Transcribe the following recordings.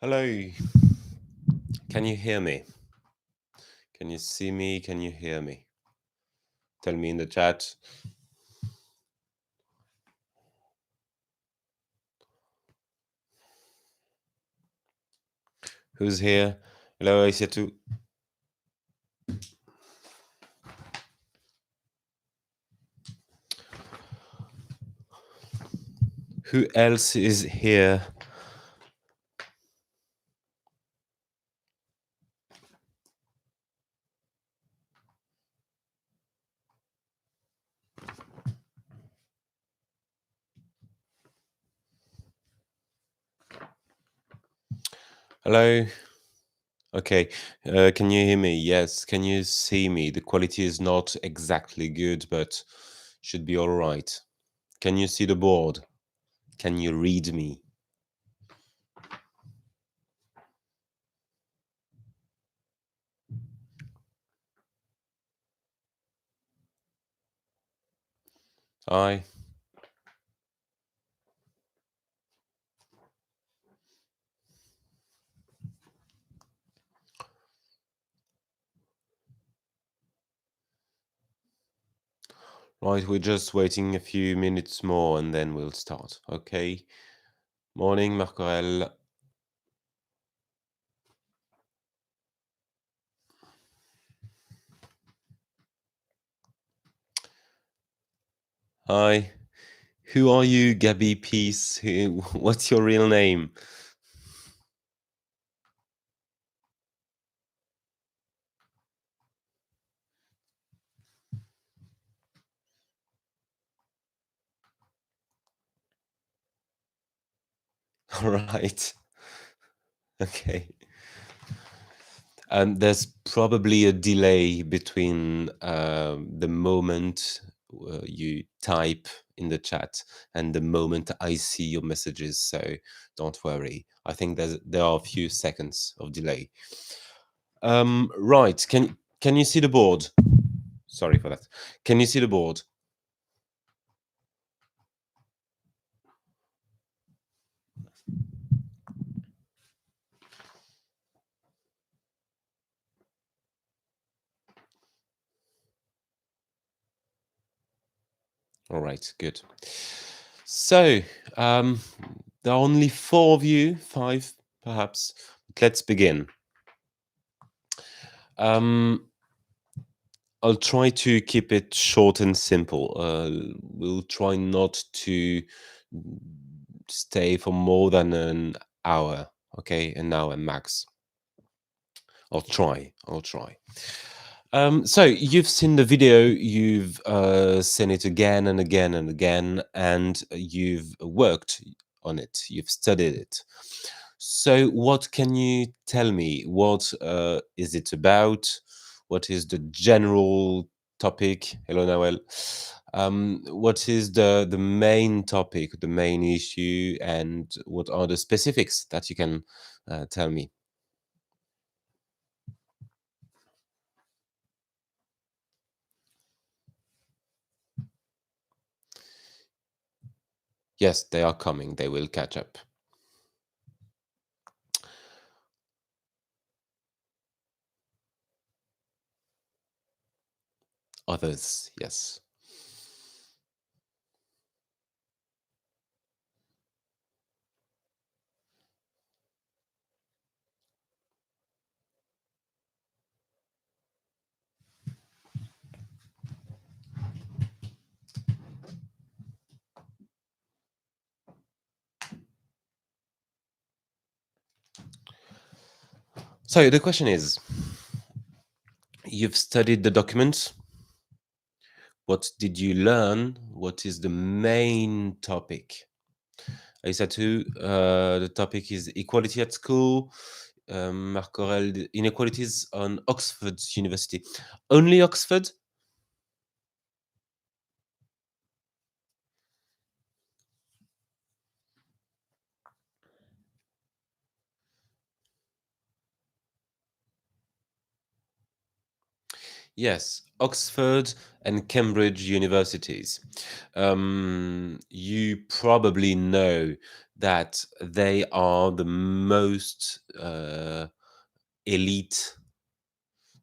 Hello, can you hear me? Can you see me? Can you hear me? Tell me in the chat. Who's here? Hello, Aissatou. Who else is here? Hello? Okay, can you hear me? Yes, can you see me? The quality is not exactly good, but should be all right. Can you see the board? Can you read me? Hi. Right, we're just waiting a few minutes more and then we'll start, okay? Morning, Marcorel. Hi. Who are you, Gabby Peace? What's your real name? All right. Okay. There's probably a delay between the moment you type in the chat and the moment I see your messages. So don't worry. I think there are a few seconds of delay. Right. Can you see the board? Sorry for that. Can you see the board? All right. Good. So there are only 4 of you, 5 perhaps. Let's begin. I'll try to keep it short and simple. We'll try not to stay for more than an hour, okay? An hour max. I'll try. So you've seen the video, you've seen it again and again and again, and you've worked on it, you've studied it. So what can you tell me? What is it about? What is the general topic? Hello, Nawel. What is the main topic, the main issue, and what are the specifics that you can tell me? Yes, they are coming. They will catch up. Others, yes. So the question is, you've studied the document. What did you learn? What is the main topic? Aissatou, the topic is equality at school. Marc Aurel, the inequalities on Oxford University. Only Oxford? Yes, Oxford and Cambridge universities. You probably know that they are elite,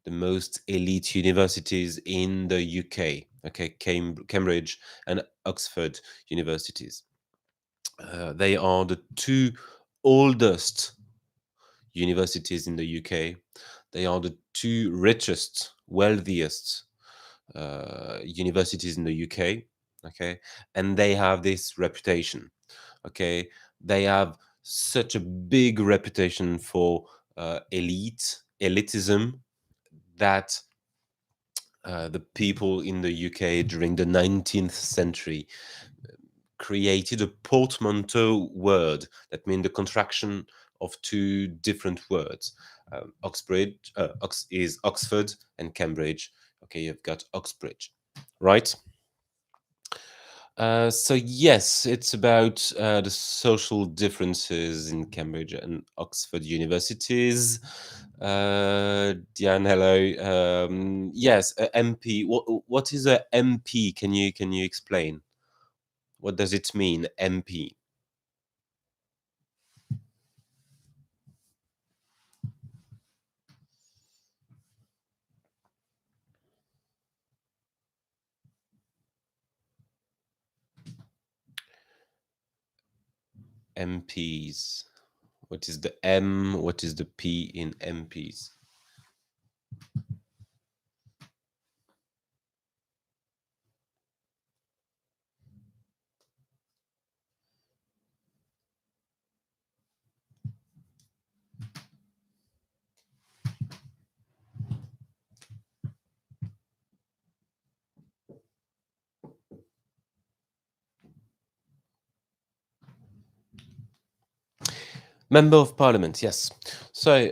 the most elite universities in the UK. Okay, Cambridge and Oxford universities. They are the two oldest universities in the UK. They are the two richest, wealthiest universities in the UK. Okay, and they have this reputation. Okay, they have such a big reputation for elitism, that the people in the UK during the 19th century created a portmanteau word that means the contraction of two different words. Oxbridge is Oxford, and Cambridge. Okay, you've got Oxbridge, right? So yes, it's about the social differences in Cambridge and Oxford universities. Diane, hello. Yes, a MP. What is a MP? Can you explain? What does it mean, MP? MPs. What is the M? What is the P in MPs? Member of Parliament, yes. So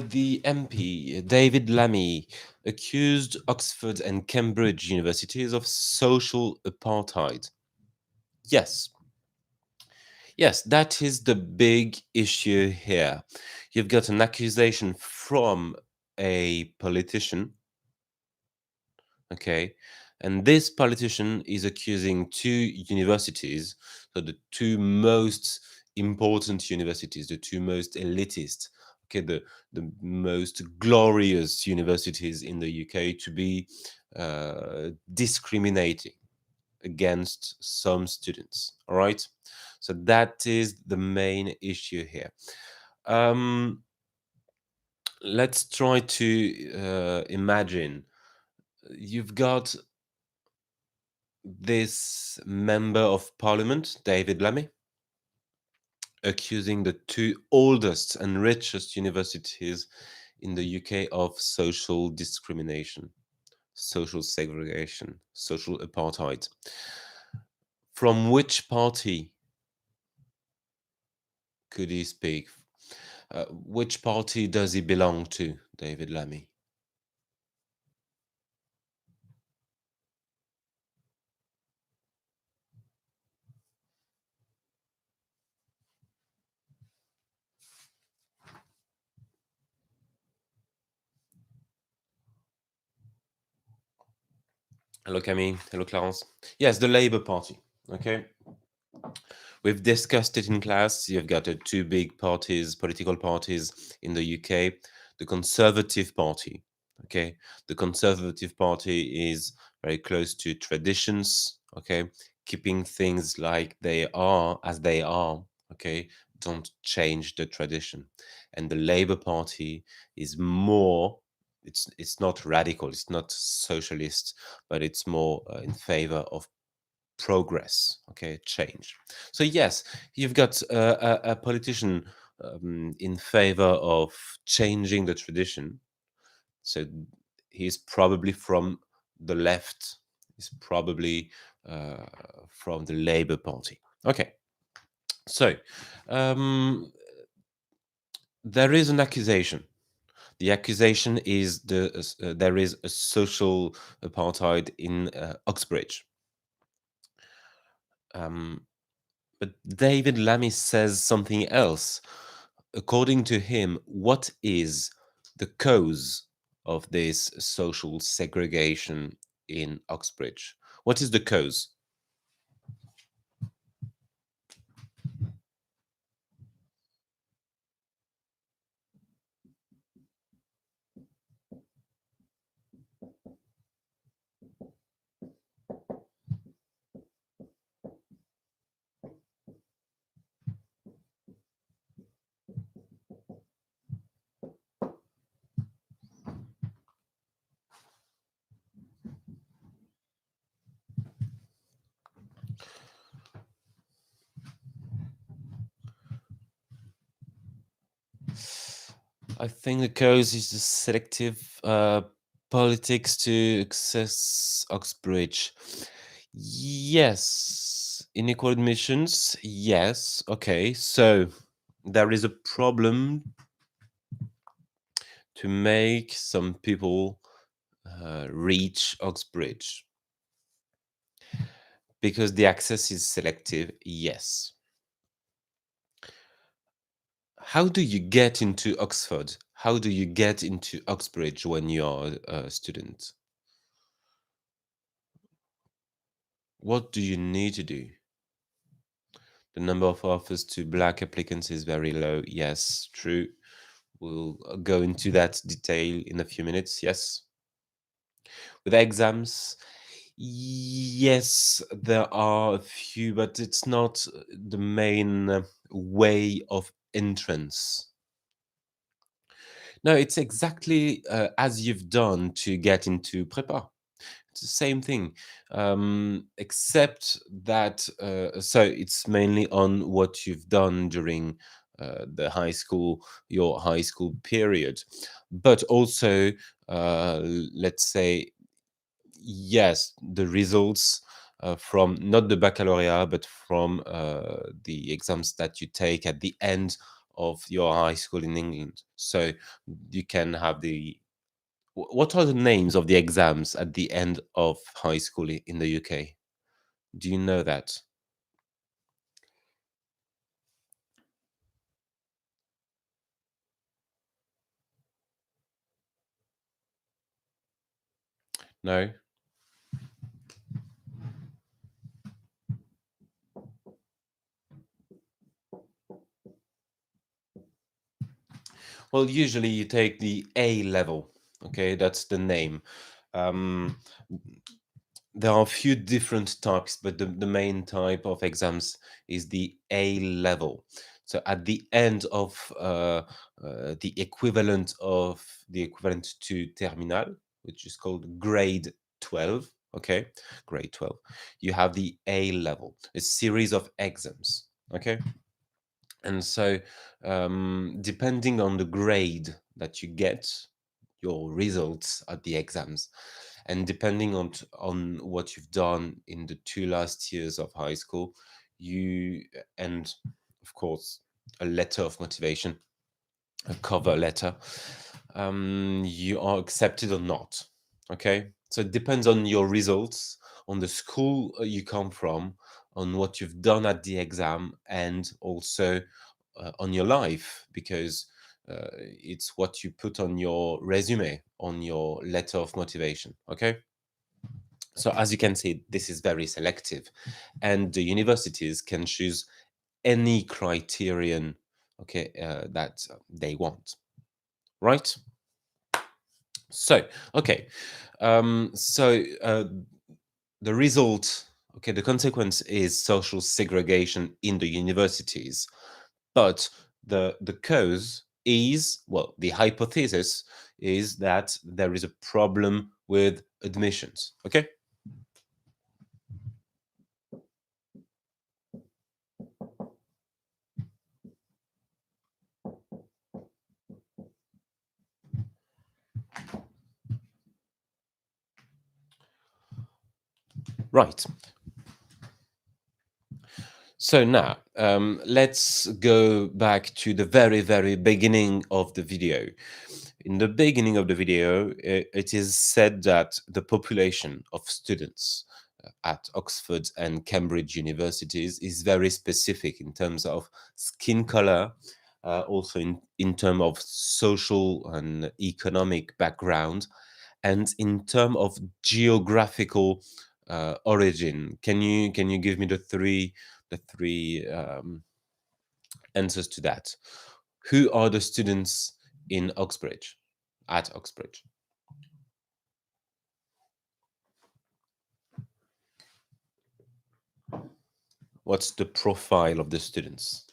the MP, David Lammy, accused Oxford and Cambridge universities of social apartheid. Yes, yes, that is the big issue here. You've got an accusation from a politician, okay, and this politician is accusing two universities, so the two most important universities, the two most elitist, okay, the most glorious universities in the UK, to be discriminating against some students. All right, so that is the main issue here. um, let's try to imagine you've got this member of parliament, David Lammy, accusing the two oldest and richest universities in the UK of social discrimination, social segregation, social apartheid. From which party could he speak? Which party does he belong to, David Lammy? Hello, Camille. Hello, Clarence. Yes, the Labour Party. Okay. We've discussed it in class. You've got two big parties, political parties in the UK. The Conservative Party. Okay. The Conservative Party is very close to traditions. Okay. Keeping things like they are, as they are. Okay. Don't change the tradition. And the Labour Party is more. It's not radical. It's not socialist, but it's more in favor of progress, okay, change. So yes, you've got a politician in favor of changing the tradition. So he's probably from the left. He's probably uh, from the Labour Party. Okay, so um, there is an accusation. The accusation is there is a social apartheid in Oxbridge. Um, But David Lammy says something else. According to him, what is the cause of this social segregation in Oxbridge? What is the cause? I think the cause is the selective politics to access Oxbridge. Yes. Unequal admissions. Yes. Okay. So there is a problem to make some people reach Oxbridge because the access is selective. Yes. How do you get into Oxford? How do you get into Oxbridge when you are a student? What do you need to do? The number of offers to black applicants is very low. Yes, true. We'll go into that detail in a few minutes. Yes. With exams, yes, there are a few, but it's not the main way of entrance. No, it's exactly as you've done to get into Prepa. It's the same thing, except that so it's mainly on what you've done during your high school period, but also let's say yes, the results from not the baccalaureate, but from the exams that you take at the end of your high school in England. So you can have the what are the names of the exams at the end of high school in the UK? Do you know that? No? Well, usually you take the A level. Okay, that's the name. Um, there are a few different types, but the main type of exams is the A level. So at the end of the equivalent to terminal, which is called grade 12, okay, grade 12, you have the A level, a series of exams, okay? And so, depending on the grade that you get, your results at the exams, and depending on what you've done in the two last years of high school, you and of course a letter of motivation, a cover letter, you are accepted or not. Okay, so it depends on your results, on the school you come from, on what you've done at the exam, and also on your life, because it's what you put on your resume, on your letter of motivation. Okay, so as you can see, this is very selective, and the universities can choose any criterion, okay, that they want, right? So, okay, the result, okay, the consequence is social segregation in the universities, but the cause is, well, the hypothesis is that there is a problem with admissions. Okay. Right. So now let's go back to the very, very beginning of the video. In the beginning of the video, it is said that the population of students at Oxford and Cambridge universities is very specific in terms of skin color, also in terms of social and economic background, and in terms of geographical origin. Can you give me the three answers to that? Who are the students in Oxbridge, at Oxbridge? What's the profile of the students?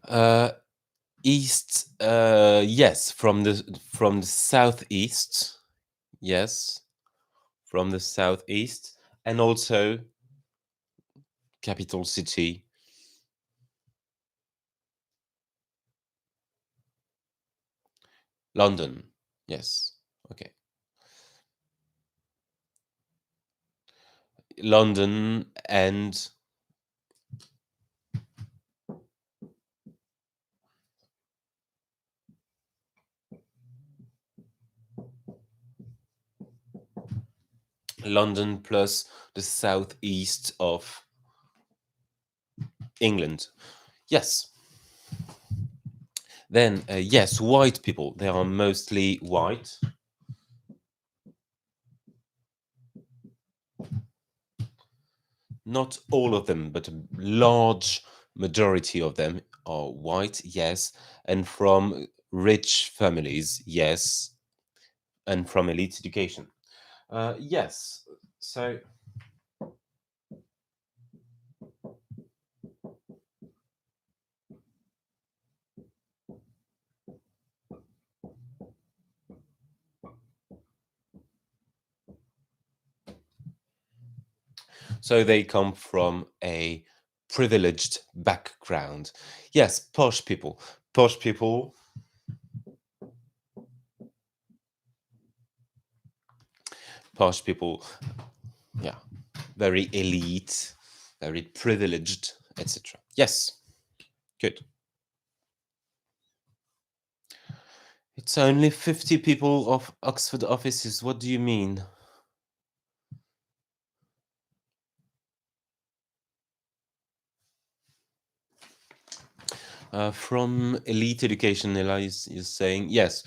Uh, East, yes, from the southeast, yes, from the southeast, and also capital city, London. Yes. Okay. London and London plus the southeast of England. Yes. Then, yes, white people. They are mostly white. Not all of them, but a large majority of them are white, yes, and from rich families, yes, and from elite education. Yes. So they come from a privileged background. Yes, posh people. Posh people, posh people, yeah, very elite, very privileged, etc. Yes, good. It's only 50 people of Oxford offices. What do you mean? From elite education, Ella is saying, yes,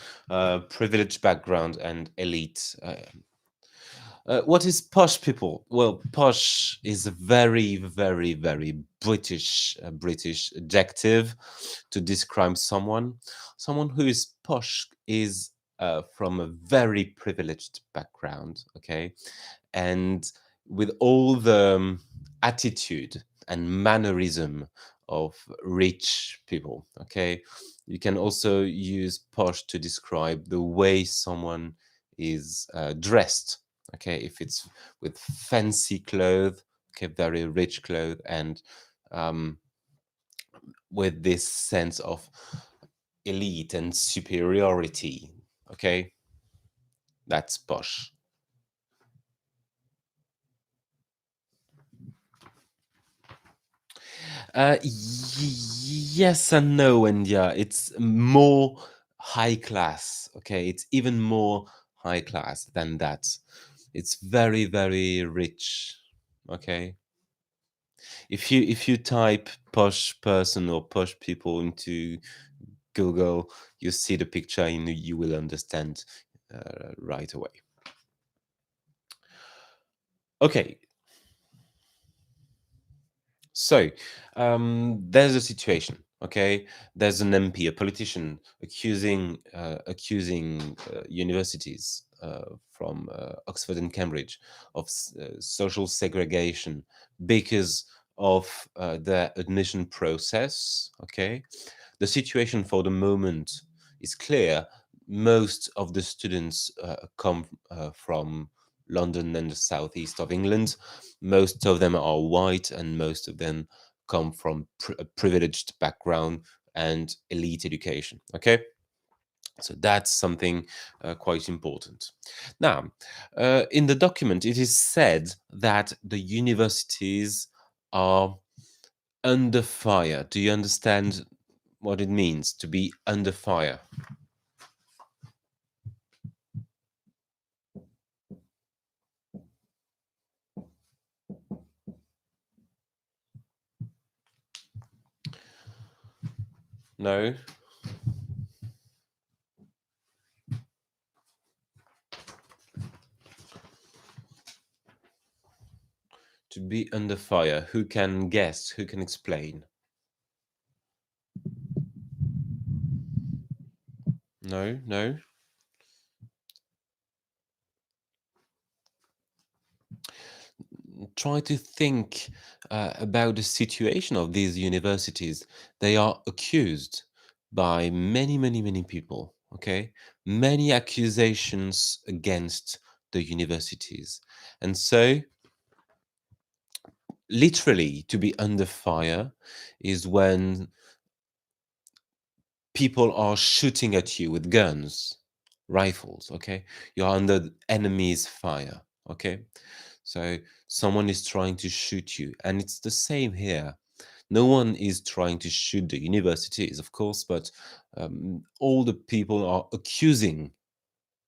privileged background and elite. What is posh people? Well, posh is a very, very, very British adjective to describe someone. Someone who is posh is from a very privileged background, okay, and with all the attitude and mannerism of rich people, okay. You can also use posh to describe the way someone is dressed, okay, if it's with fancy clothes, okay, very rich clothes, and um, with this sense of elite and superiority, okay, that's posh. Yes and no, and yeah, it's more high class. Okay, it's even more high class than that. It's very, very rich. Okay, if you type posh person or posh people into Google, you see the picture and you will understand right away. Okay, so there's a situation. Okay, there's an MP, a politician, accusing universities from Oxford and Cambridge of social segregation because of their admission process. Okay, the situation for the moment is clear. Most of the students come from London and the southeast of England. Most of them are white, and most of them come from a privileged background and elite education. Okay, so that's something quite important. Now, in the document, it is said that the universities are under fire. Do you understand what it means to be under fire? No? To be under fire. Who can guess? Who can explain? No, no. Try to think about the situation of these universities. They are accused. by many, many, many people. Okay, many accusations against the universities, and so literally to be under fire is when people are shooting at you with guns, rifles. Okay, you're under the enemy's fire. Okay, so someone is trying to shoot you, and it's the same here. No one is trying to shoot the universities, of course, but all the people are accusing.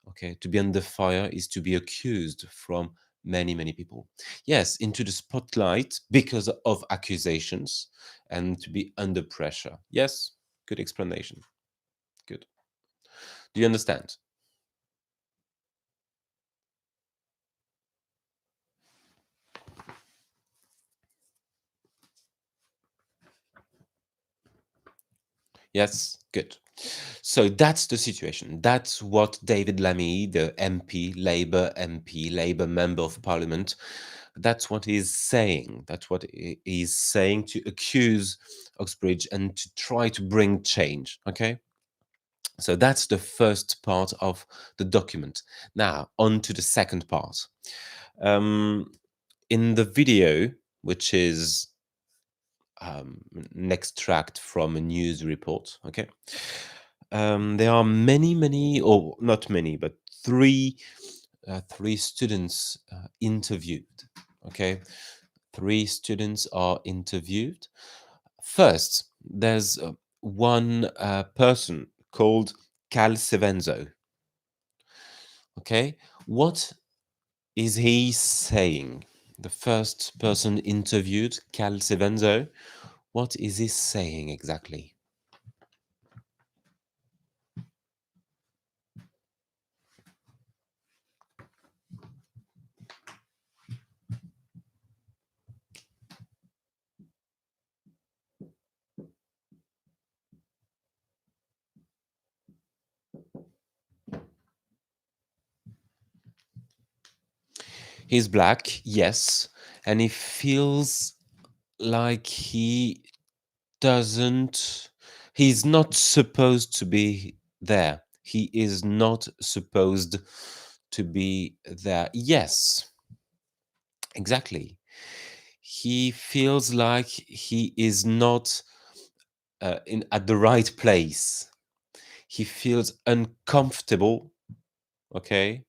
Okay, to be under fire is to be accused from many, many people. Yes, into the spotlight because of accusations and to be under pressure. Yes, good explanation. Good. Do you understand? Yes, good. So that's the situation. That's what David Lammy, the MP, Labour member of Parliament, that's what he's saying. That's what he's saying to accuse Oxbridge and to try to bring change. Okay. So that's the first part of the document. Now, on to the second part. Um, in the video, which is an extract from a news report, okay, there are many, many, or not many, but three students interviewed. Okay, three students are interviewed. First, there's one person called Cal Sevenzo. Okay, what is he saying? The first person interviewed, Cal Sevenzo, what is he saying exactly? He's black, yes, and he feels like doesn't, he's not supposed to be there. He is not supposed to be there. Yes, exactly. He feels like he is not in at the right place. He feels uncomfortable, okay?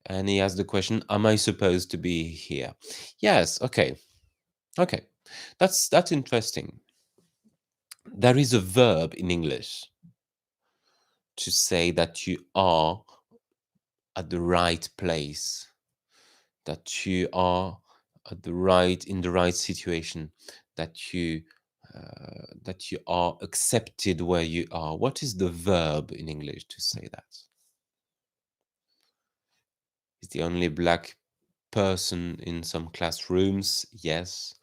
And he asks the question, am I supposed to be here? Yes, okay. Okay. That's interesting. There is a verb in English to say that you are at the right place, that you are at the right in the right situation, that you are accepted where you are. What is the verb in English to say that? Is the only black person in some classrooms? Yes.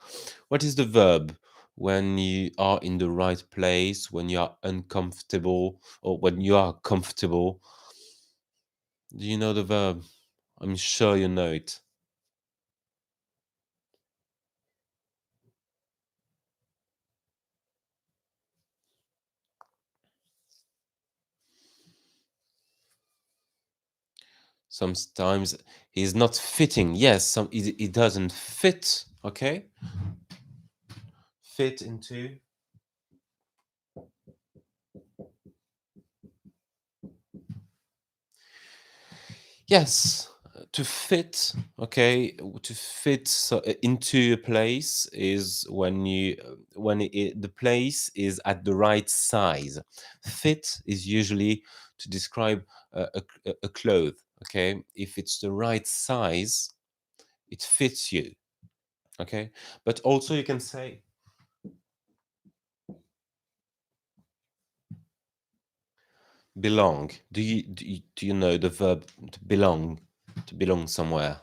What is the verb when you are in the right place, when you are uncomfortable, or when you are comfortable? Do you know the verb? I'm sure you know it. Sometimes he's not fitting. Yes, he doesn't fit. Okay, fit into. Yes, to fit. Okay, to fit into a place is when the place is at the right size. Fit is usually to describe a cloth. Okay, if it's the right size, it fits you. Okay, but also you can say belong. Do you know the verb to belong? To belong somewhere.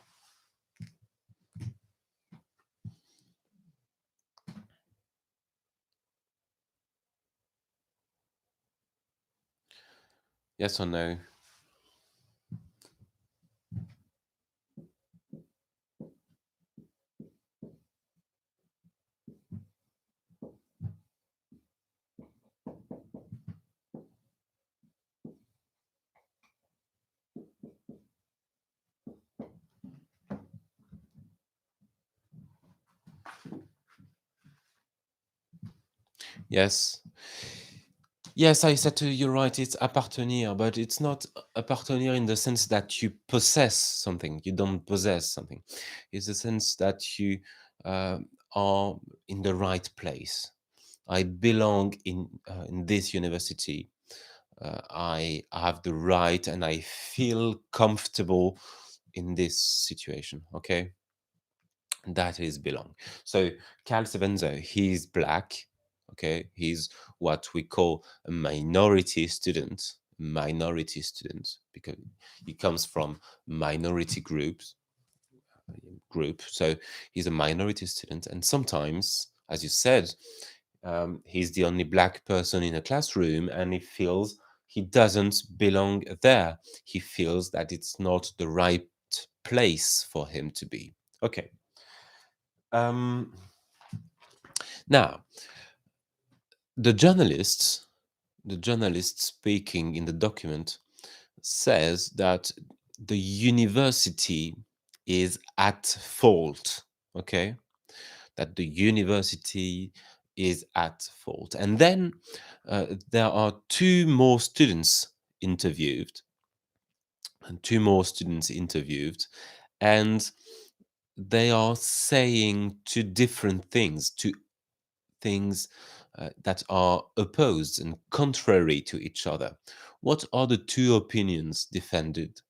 Yes or no? Yes. Yes, I said to you, right, it's appartenir, but it's not appartenir in the sense that you possess something. You don't possess something. It's the sense that you uh, are in the right place. I belong in this university. I have the right and I feel comfortable in this situation. Okay, that is belong. So Carl Sevenzo, he's black. Okay, he's what we call a minority student, because he comes from minority group. So he's a minority student, and sometimes, as you said, he's the only black person in a classroom, and he feels he doesn't belong there. He feels that it's not the right place for him to be. Okay. Um, Now, the journalist, the journalist speaking in the document says that the university is at fault. Okay, that the university is at fault, and then there are interviewed, two more students interviewed, and they are saying two different things, two things that are opposed and contrary to each other. What are the two opinions defended?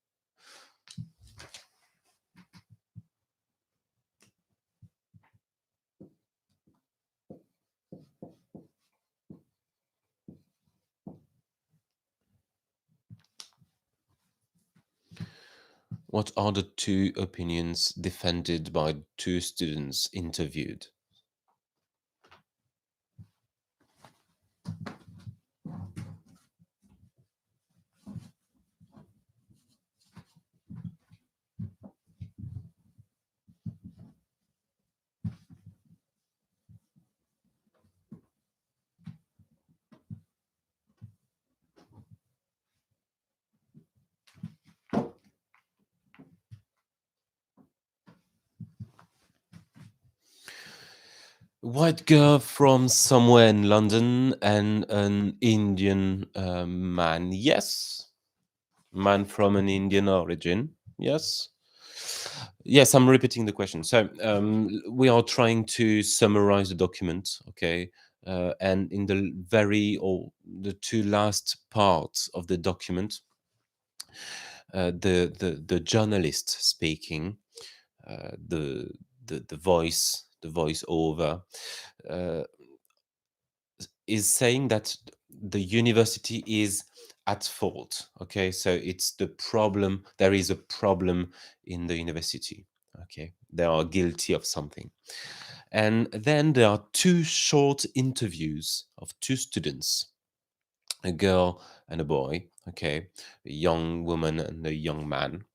What are the two opinions defended by two students interviewed? White girl from somewhere in London and an Indian man. Yes. Man from an Indian origin. Yes. Yes, I'm repeating the question. So we are trying to summarize the document, okay? And in the two last parts of the document, the journalist speaking, the the voice over, uh, is saying that the university is at fault. Okay, so it's the problem. There is a problem in the university. Okay, they are guilty of something. And then there are two short interviews of two students, a girl and a boy. Okay, a young woman and a young man,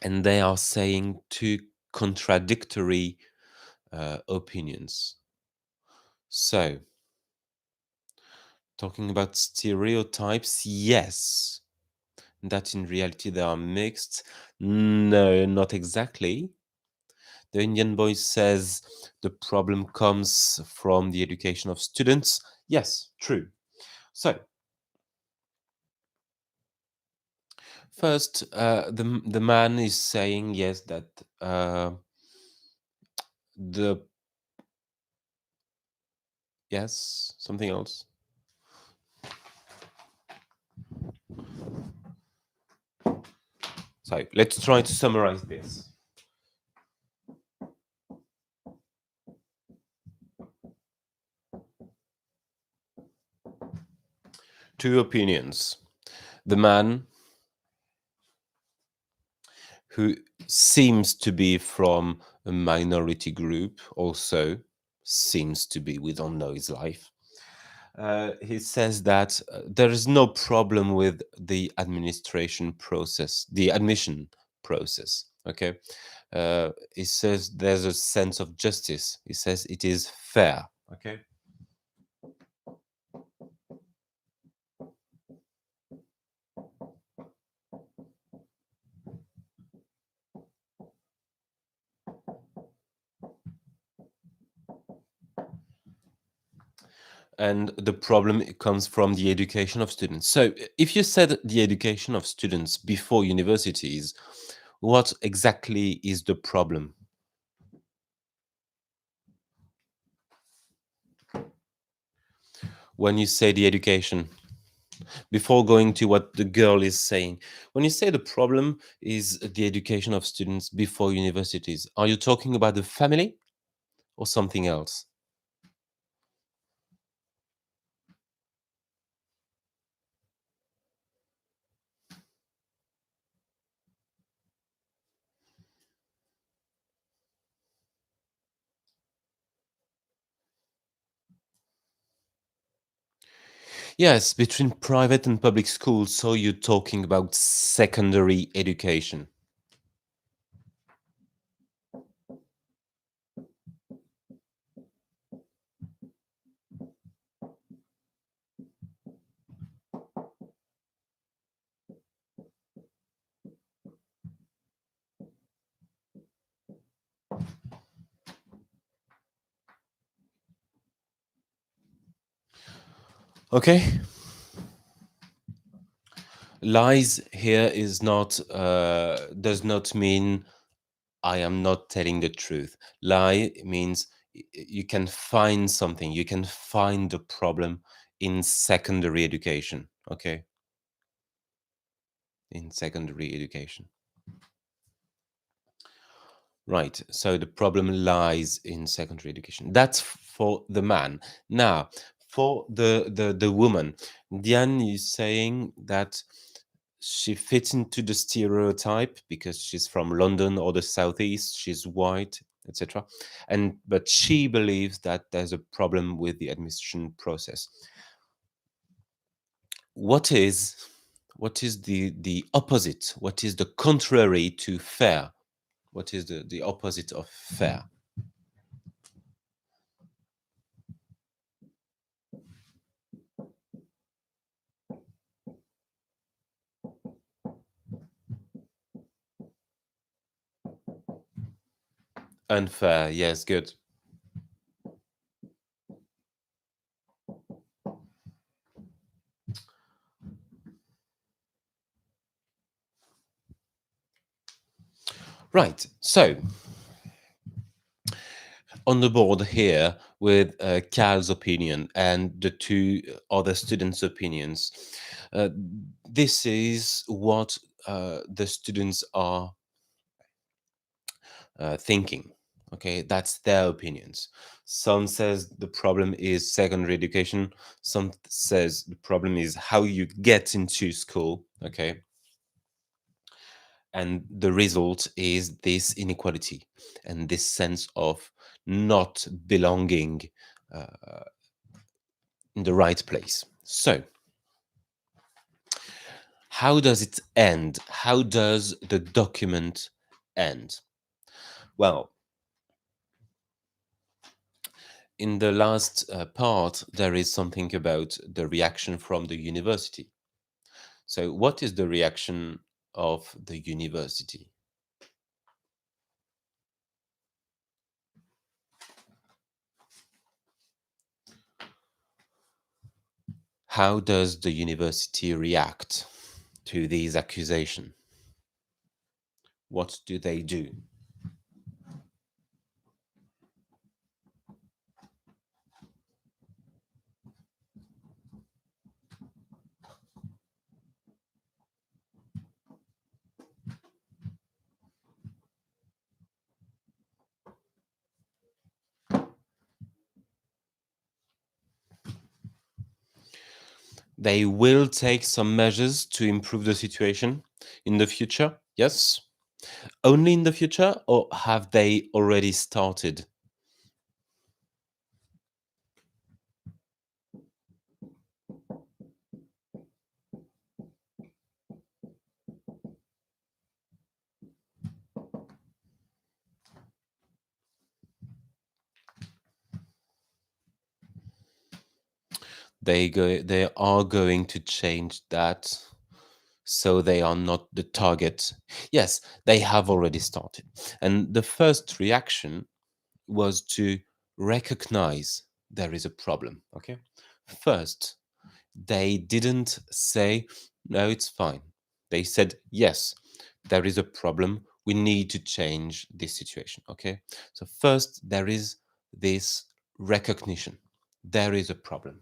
and they are saying two contradictory opinions. So, talking about stereotypes, yes. That in reality they are mixed. No, not exactly. The Indian boy says the problem comes from the education of students. Yes, true. So, first, the man is saying yes that the yes, something else. So let's try to summarize this. Two opinions. The man who seems to be from a minority group, also seems to be, we don't know his life. He says that there is no problem with the administration process, the admission process. Okay. He says there's a sense of justice. He says it is fair. Okay. and the problem comes from the education of students. So, if you said the education of students before universities, what exactly is the problem? When you say the education, before going to what the girl is saying, when you say the problem is the education of students before universities, are you talking about the family or something else? Yes, between private and public schools. So you're talking about secondary education. Okay. Lies here is not does not mean I am not telling the truth. Lie means you can find something, you can find the problem in secondary education. Okay, in secondary education. Right. So the problem lies in secondary education. That's for the man. Now, for the woman, Diane is saying that she fits into the stereotype because she's from London or the southeast. She's white, etc. And but she believes that there's a problem with the admission process. What is what is the opposite? What is the contrary to fair? What is the opposite of fair? Unfair, yes, good. Right. So on the board here with Cal's opinion and the two other students' opinions, uh, this is what the students are thinking. Okay, that's their opinions. Some says the problem is secondary education. Some says the problem is how you get into school. Okay, and the result is this inequality and this sense of not belonging uh, in the right place. So how does it end? How does the document end? Well, in the last part there is something about the reaction from the university. So what is the reaction of the university? How does the university react to these accusations? What do they do? They will take some measures to improve the situation in the future. Yes. Only in the future, or have they already started? They are going to change that so they are not the target. Yes, they have already started. And the first reaction was to recognize there is a problem. Okay. First, they didn't say, no, it's fine. They said, yes, there is a problem. We need to change this situation. Okay. So, first, there is this recognition. There is a problem.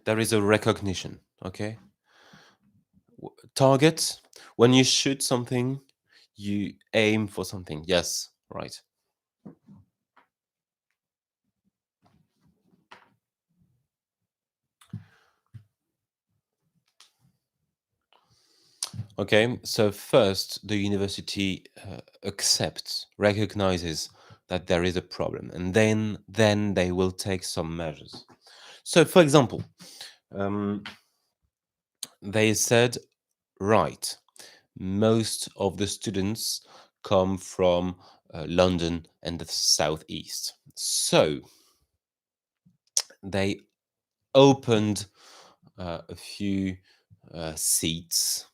There is a recognition. Okay. Target, when you shoot something, you aim for something. Yes. Right. Okay, so first, the university accepts, recognizes that there is a problem, and then they will take some measures. So, for example, um, they said, right, most of the students come from London and the southeast. So they opened a few seats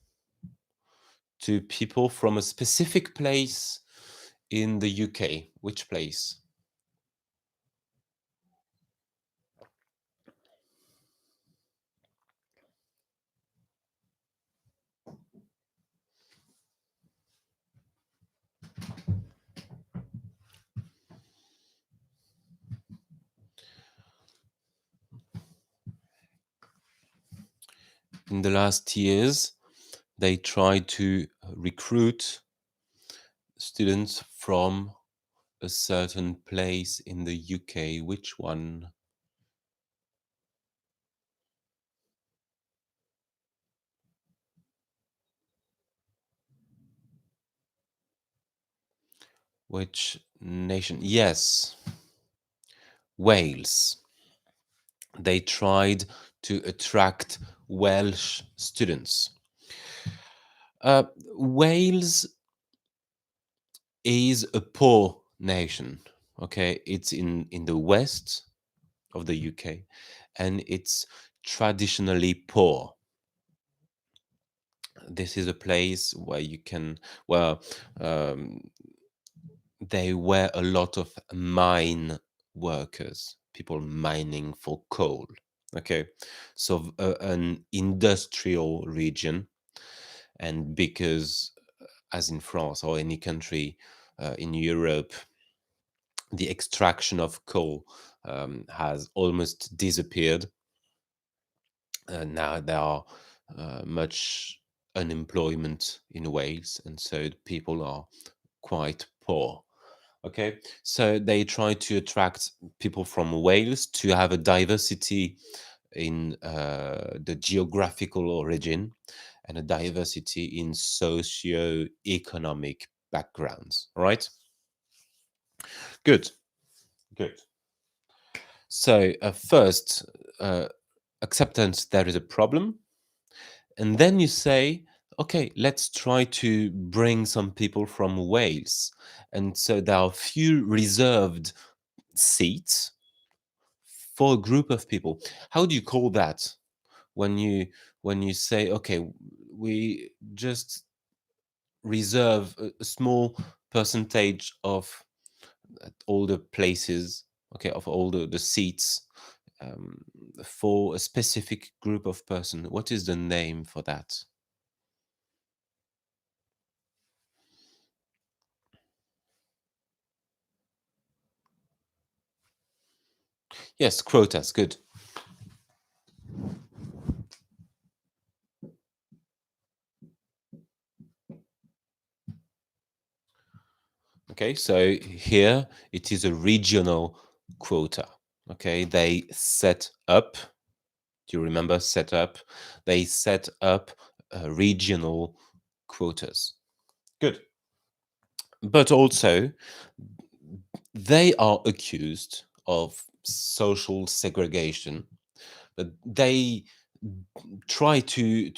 to people from a specific place in the UK. Which place? In the last years, they tried to recruit students from a certain place in the UK. Which one? Which nation? Yes, Wales. They tried to attract Welsh students. Wales is a poor nation. Okay, it's in the west of the UK, and it's traditionally poor. This is a place where you can, well, um, they were a lot of mine workers, people mining for coal. Okay, so an industrial region, and because, as in France or any country in Europe, the extraction of coal has almost disappeared. Now there are much unemployment in Wales, and so people are quite poor. Okay, so they try to attract people from Wales to have a diversity in the geographical origin and a diversity in socio-economic backgrounds. Right? Good, good. So first, uh, acceptance there is a problem, and then you say, okay, let's try to bring some people from Wales, and so there are few reserved seats for a group of people. How do you call that when you say, okay, we just reserve a small percentage of all the places, okay, of all the seats, um, for a specific group of person? What is the name for that? Yes, quotas. Good. Okay, so here it is a regional quota. Okay, they set up. Do you remember set up? They set up regional quotas. Good. But also, they are accused of social segregation, but they try to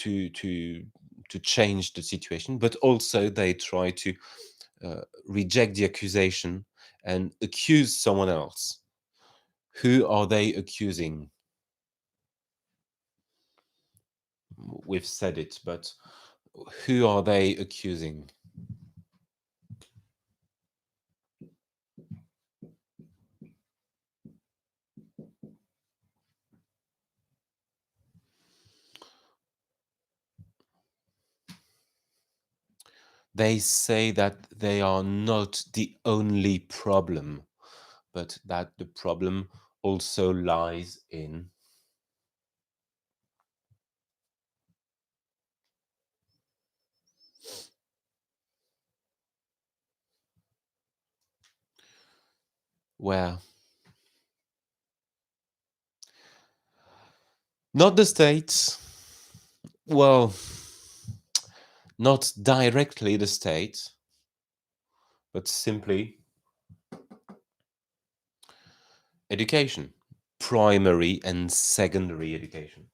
change the situation, but also they try to reject the accusation and accuse someone else. Who are they accusing? we've said it, but who are they accusing? They say that they are not the only problem, but that the problem also lies in where not the state, well, not directly the state, but simply education, primary and secondary education.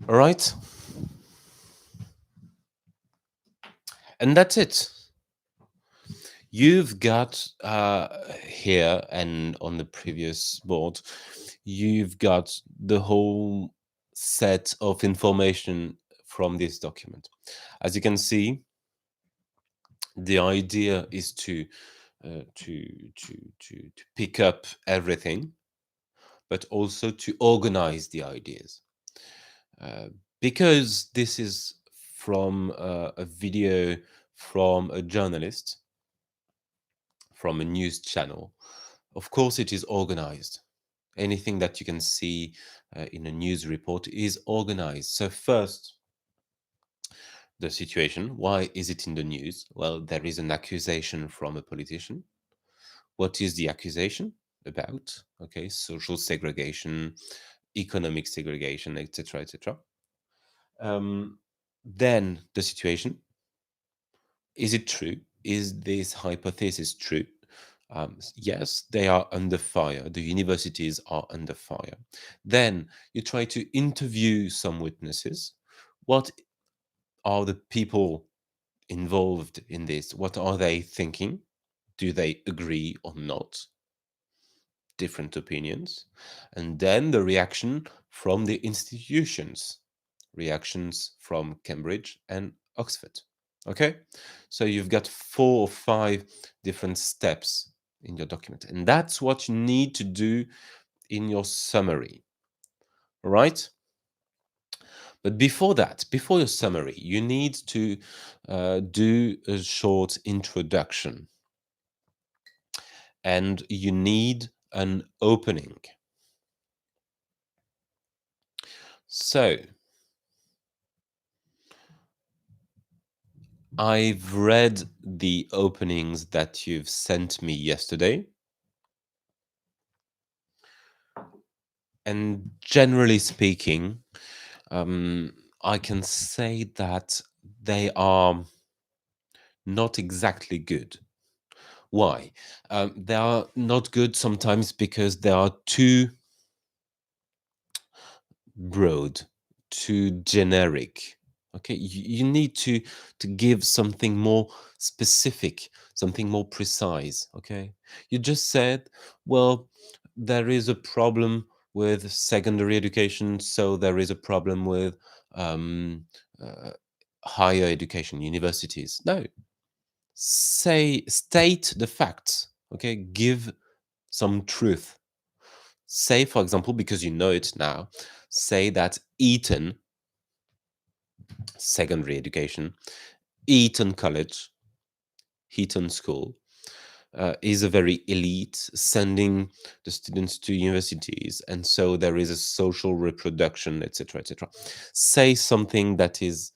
All right? And that's it. You've got here and on the previous board, you've got the whole set of information from this document. As you can see, the idea is to pick up everything, but also to organize the ideas. Uh, because this is from a video from a journalist, from a news channel, of course it is organized. Anything that you can see in a news report is organized. So first, the situation. Why is it in the news? Well, there is an accusation from a politician. What is the accusation about? Okay, social segregation, economic segregation, etc., etc. Then the situation. Is it true? Is this hypothesis true? Yes, they are under fire. The universities are under fire. Then you try to interview some witnesses. What are the people involved in this? What are they thinking? Do they agree or not? Different opinions. And then the reaction from the institutions, reactions from Cambridge and Oxford. Okay? So you've got 4 or 5 different steps in your document. And that's what you need to do in your summary. All right? But before that, before your summary, you need to do a short introduction and you need an opening. So, I've read the openings that you've sent me yesterday. And generally speaking, I can say that they are not exactly good. Why? They are not good sometimes because they are too broad, too generic. Okay, you need to give something more specific, something more precise. Okay, you just said, well, there is a problem with secondary education, so there is a problem with um, uh, higher education, universities. No, state the facts. Okay, give some truth. Say, for example, because you know it now, say that Eton, secondary education, Eton College, Eton School, is a very elite, sending the students to universities, and so there is a social reproduction, etc., etc. Say something that is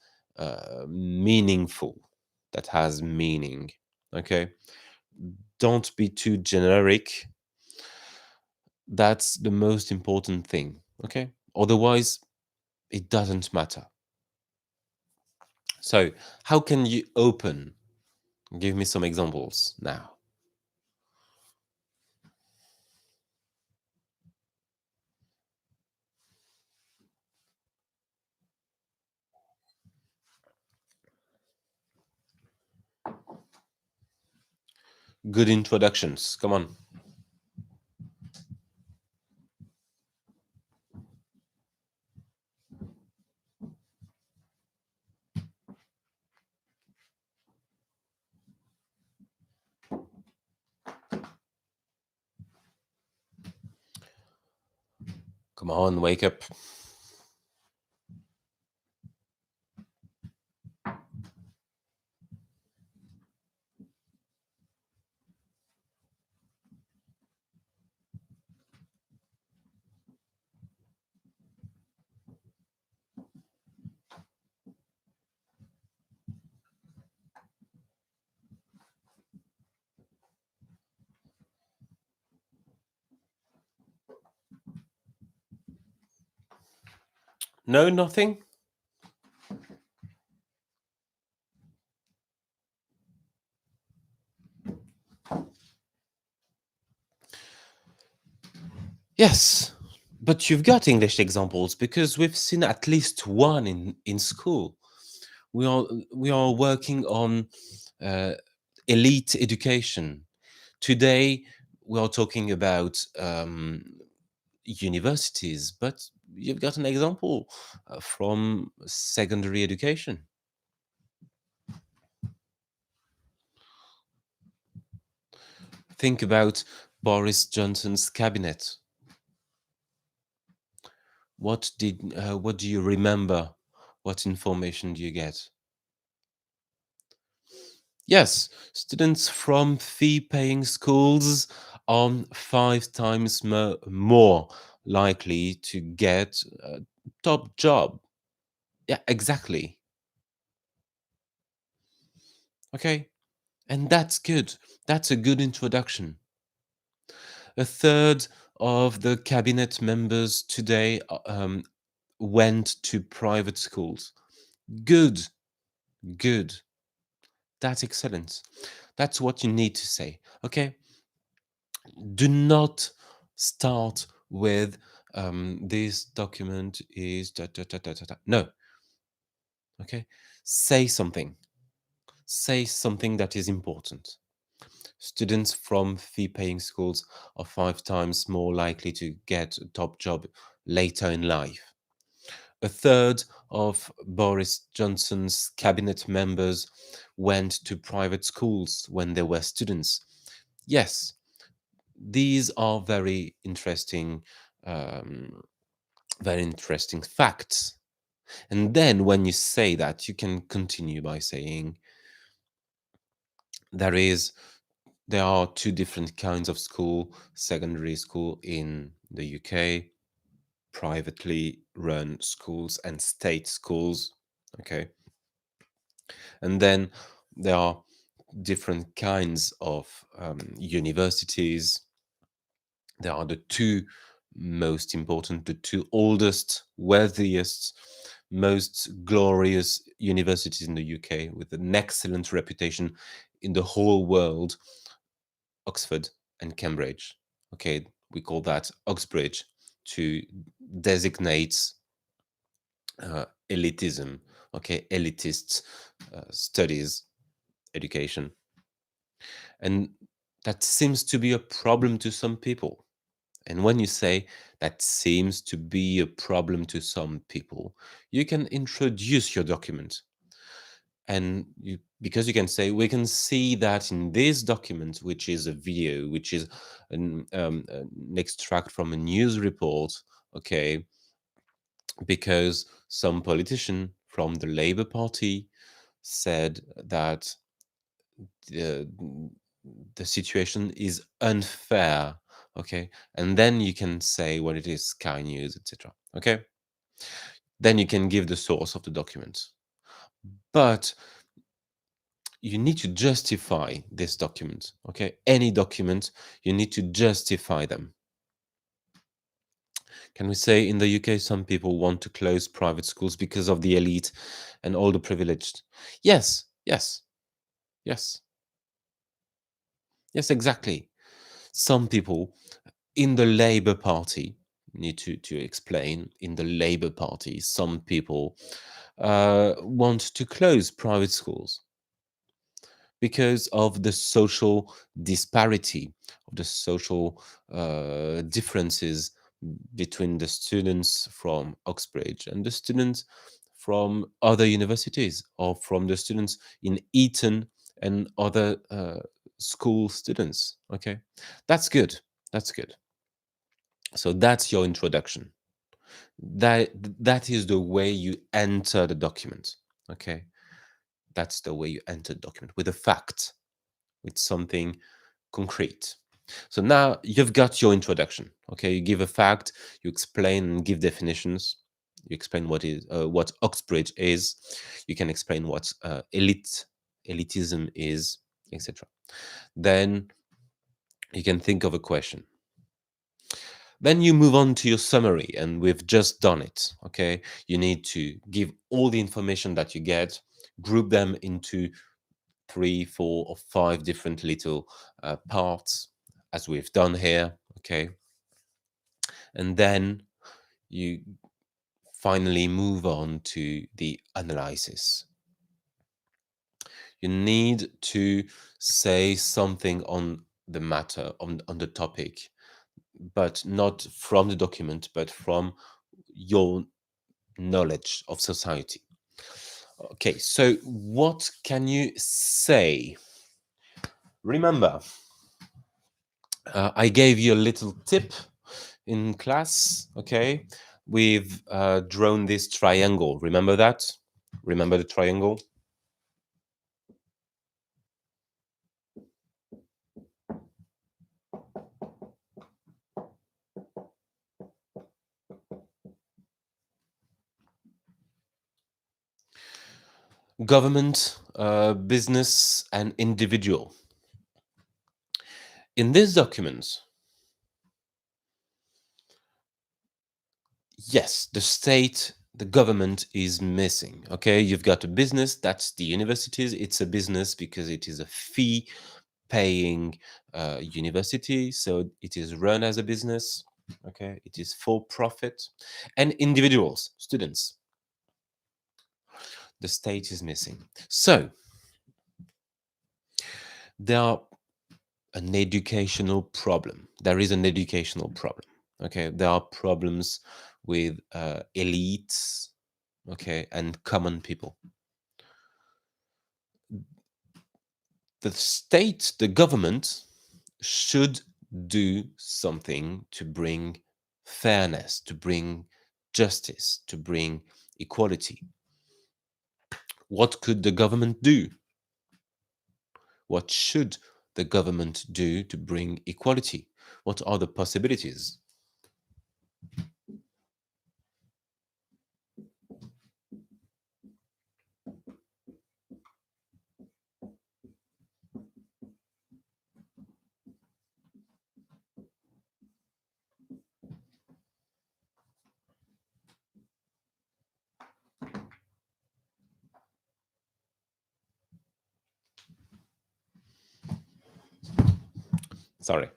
meaningful, that has meaning. Okay, don't be too generic. That's the most important thing. Okay, otherwise it doesn't matter. So how can you open? Give me some examples now. Good introductions, come on. Come on, wake up. No, nothing. Yes, but you've got English examples because we've seen at least one in school. We are working on uh, elite education. Today we are talking about universities, but you've got an example from secondary education. Think about Boris Johnson's cabinet. What do you remember? What information do you get? Yes, students from fee-paying schools are 5 times more likely to get a top job. Yeah, exactly. Okay, and that's good. That's a good introduction. A third of the cabinet members today went to private schools. Good, good. That's excellent. That's what you need to say. Okay, do not start with this document is da, da, da, da, da, da. No. Okay, say something. Say something that is important. Students from fee-paying schools are 5 times more likely to get a top job later in life. A third of Boris Johnson's cabinet members went to private schools when they were students. Yes, these are um, very interesting facts. And then when you say that, you can continue by saying there is there are two different kinds of school: secondary school in the UK, privately run schools, and state schools. Okay, and then there are different kinds of universities. There are the two most important, the two oldest, wealthiest, most glorious universities in the UK with an excellent reputation in the whole world: Oxford and Cambridge. Okay, we call that Oxbridge to designate elitism. Okay, elitist studies, education. And that seems to be a problem to some people. And when you say that seems to be a problem to some people, you can introduce your document. And because you can say, we can see that in this document, which is a video, which is an extract from a news report, okay, because some politician from the Labour Party said that the, the situation is unfair, okay, and then you can say what it is, Sky News, etc. Okay, then you can give the source of the document, but you need to justify this document. Okay, any document, you need to justify them. Can we say in the UK some people want to close private schools because of the elite and all the privileged? Yes, yes, yes, yes, exactly. Some people in the Labour Party need to explain in the Labour Party, some people want to close private schools because of the social disparity, of the social differences between the students from Oxbridge and the students from other universities, or from the students in Eton and other school students. Okay, that's good. That's good. So that's your introduction. That that is the way you enter the document. Okay, that's the way you enter the document, with a fact, with something concrete. So now you've got your introduction. Okay, you give a fact, you explain and give definitions. You explain what Oxbridge is. You can explain what elitism is, etc. Then you can think of a question. Then you move on to your summary, and we've just done it. Okay, you need to give all the information that you get, group them into 3, 4, or 5 different little parts, as we've done here. Okay, and then you finally move on to the analysis. You need to say something on the matter, on the topic, but not from the document, but from your knowledge of society. Okay, so what can you say? Remember, I gave you a little tip in class. Okay, we've drawn this triangle. Remember that? Remember the triangle? Government, business, and individual. In this document, yes, the state, the government is missing. Okay, you've got a business, that's the universities. It's a business because it is a fee paying university, so it is run as a business. Okay, it is for profit. And individuals, students, the state is missing. So there are an educational problem. There is an educational problem. Okay, there are problems with elites, okay, and common people. The state, the government, should do something to bring fairness, to bring justice, to bring equality. What could the government do? What should the government do to bring equality? What are the possibilities? Sorry.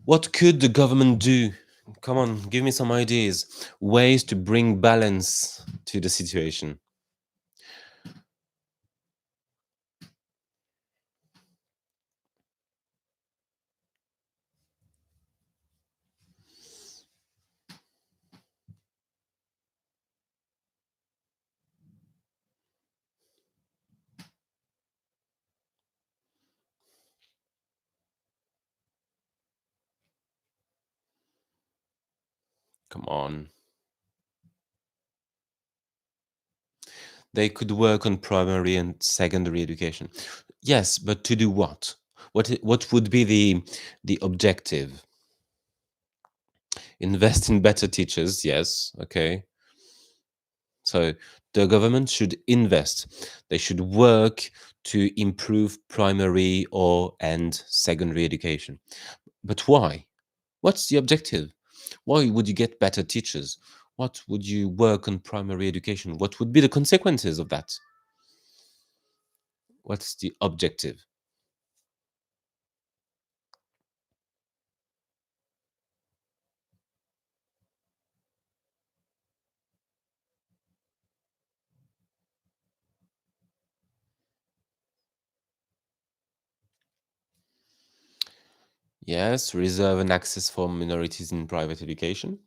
What could the government do? Come on, give me some ideas, ways to bring balance to the situation. Come on. They could work on primary and secondary education. Yes, but to do what? What would be the objective? Invest in better teachers, yes, okay. So the government should invest. They should work to improve primary or and secondary education. But why? What's the objective? Why would you get better teachers? What would you work on primary education? What would be the consequences of that? What's the objective? Yes, reserve and access for minorities in private education.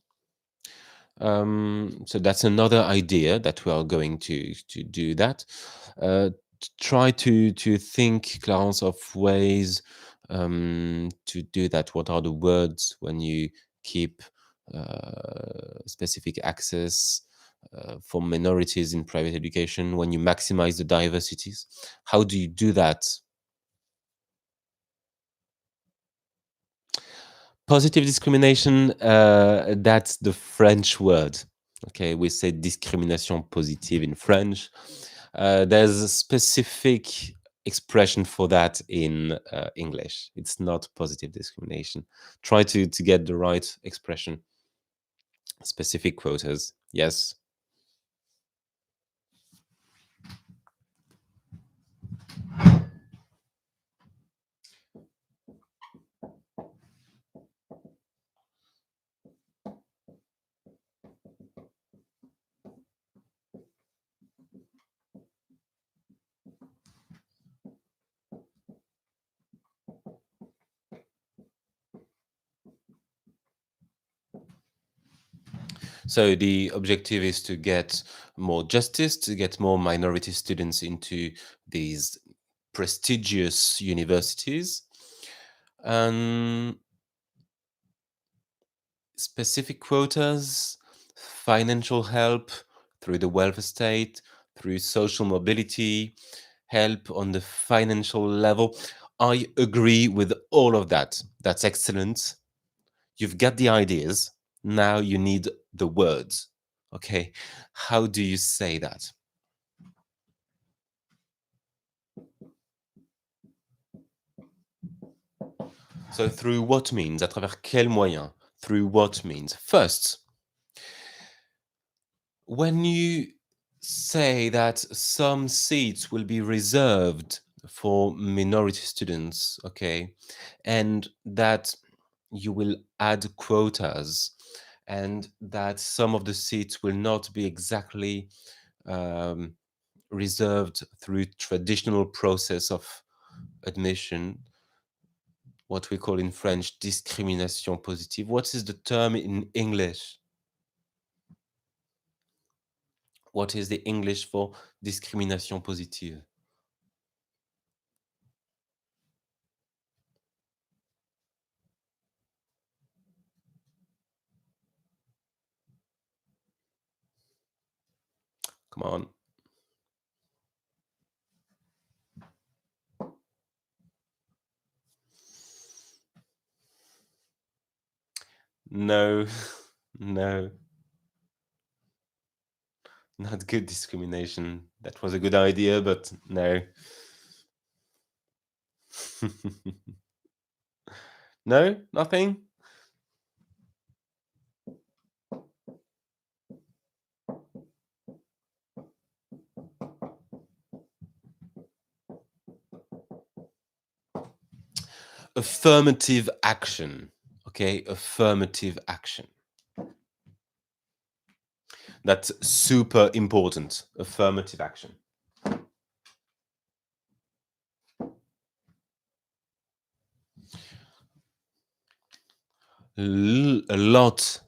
So that's another idea that we are going to do that. Try to think, Clarence, of ways to do that. What are the words when you keep specific access for minorities in private education? When you maximize the diversities, how do you do that? Positive discrimination, that's the French word. Okay, we say discrimination positive in French. There's a specific expression for that in English. It's not positive discrimination. Try to get the right expression. Specific quotas. Yes. So the objective is to get more justice, to get more minority students into these prestigious universities. And specific quotas, financial help through the welfare state, through social mobility, help on the financial level. I agree with all of that. That's excellent. You've got the ideas. Now you need the words. Okay. How do you say that? So, through what means? À travers quel moyen? Through what means? First, when you say that some seats will be reserved for minority students, okay, and that you will add quotas, and that some of the seats will not be exactly um, reserved through traditional process of admission, what we call in French discrimination positive. What is the term in English? What is the English for discrimination positive? Come on. No, no, not good discrimination. That was a good idea, but no. No, nothing. Affirmative action. Okay, affirmative action. That's super important. Affirmative action. A lot,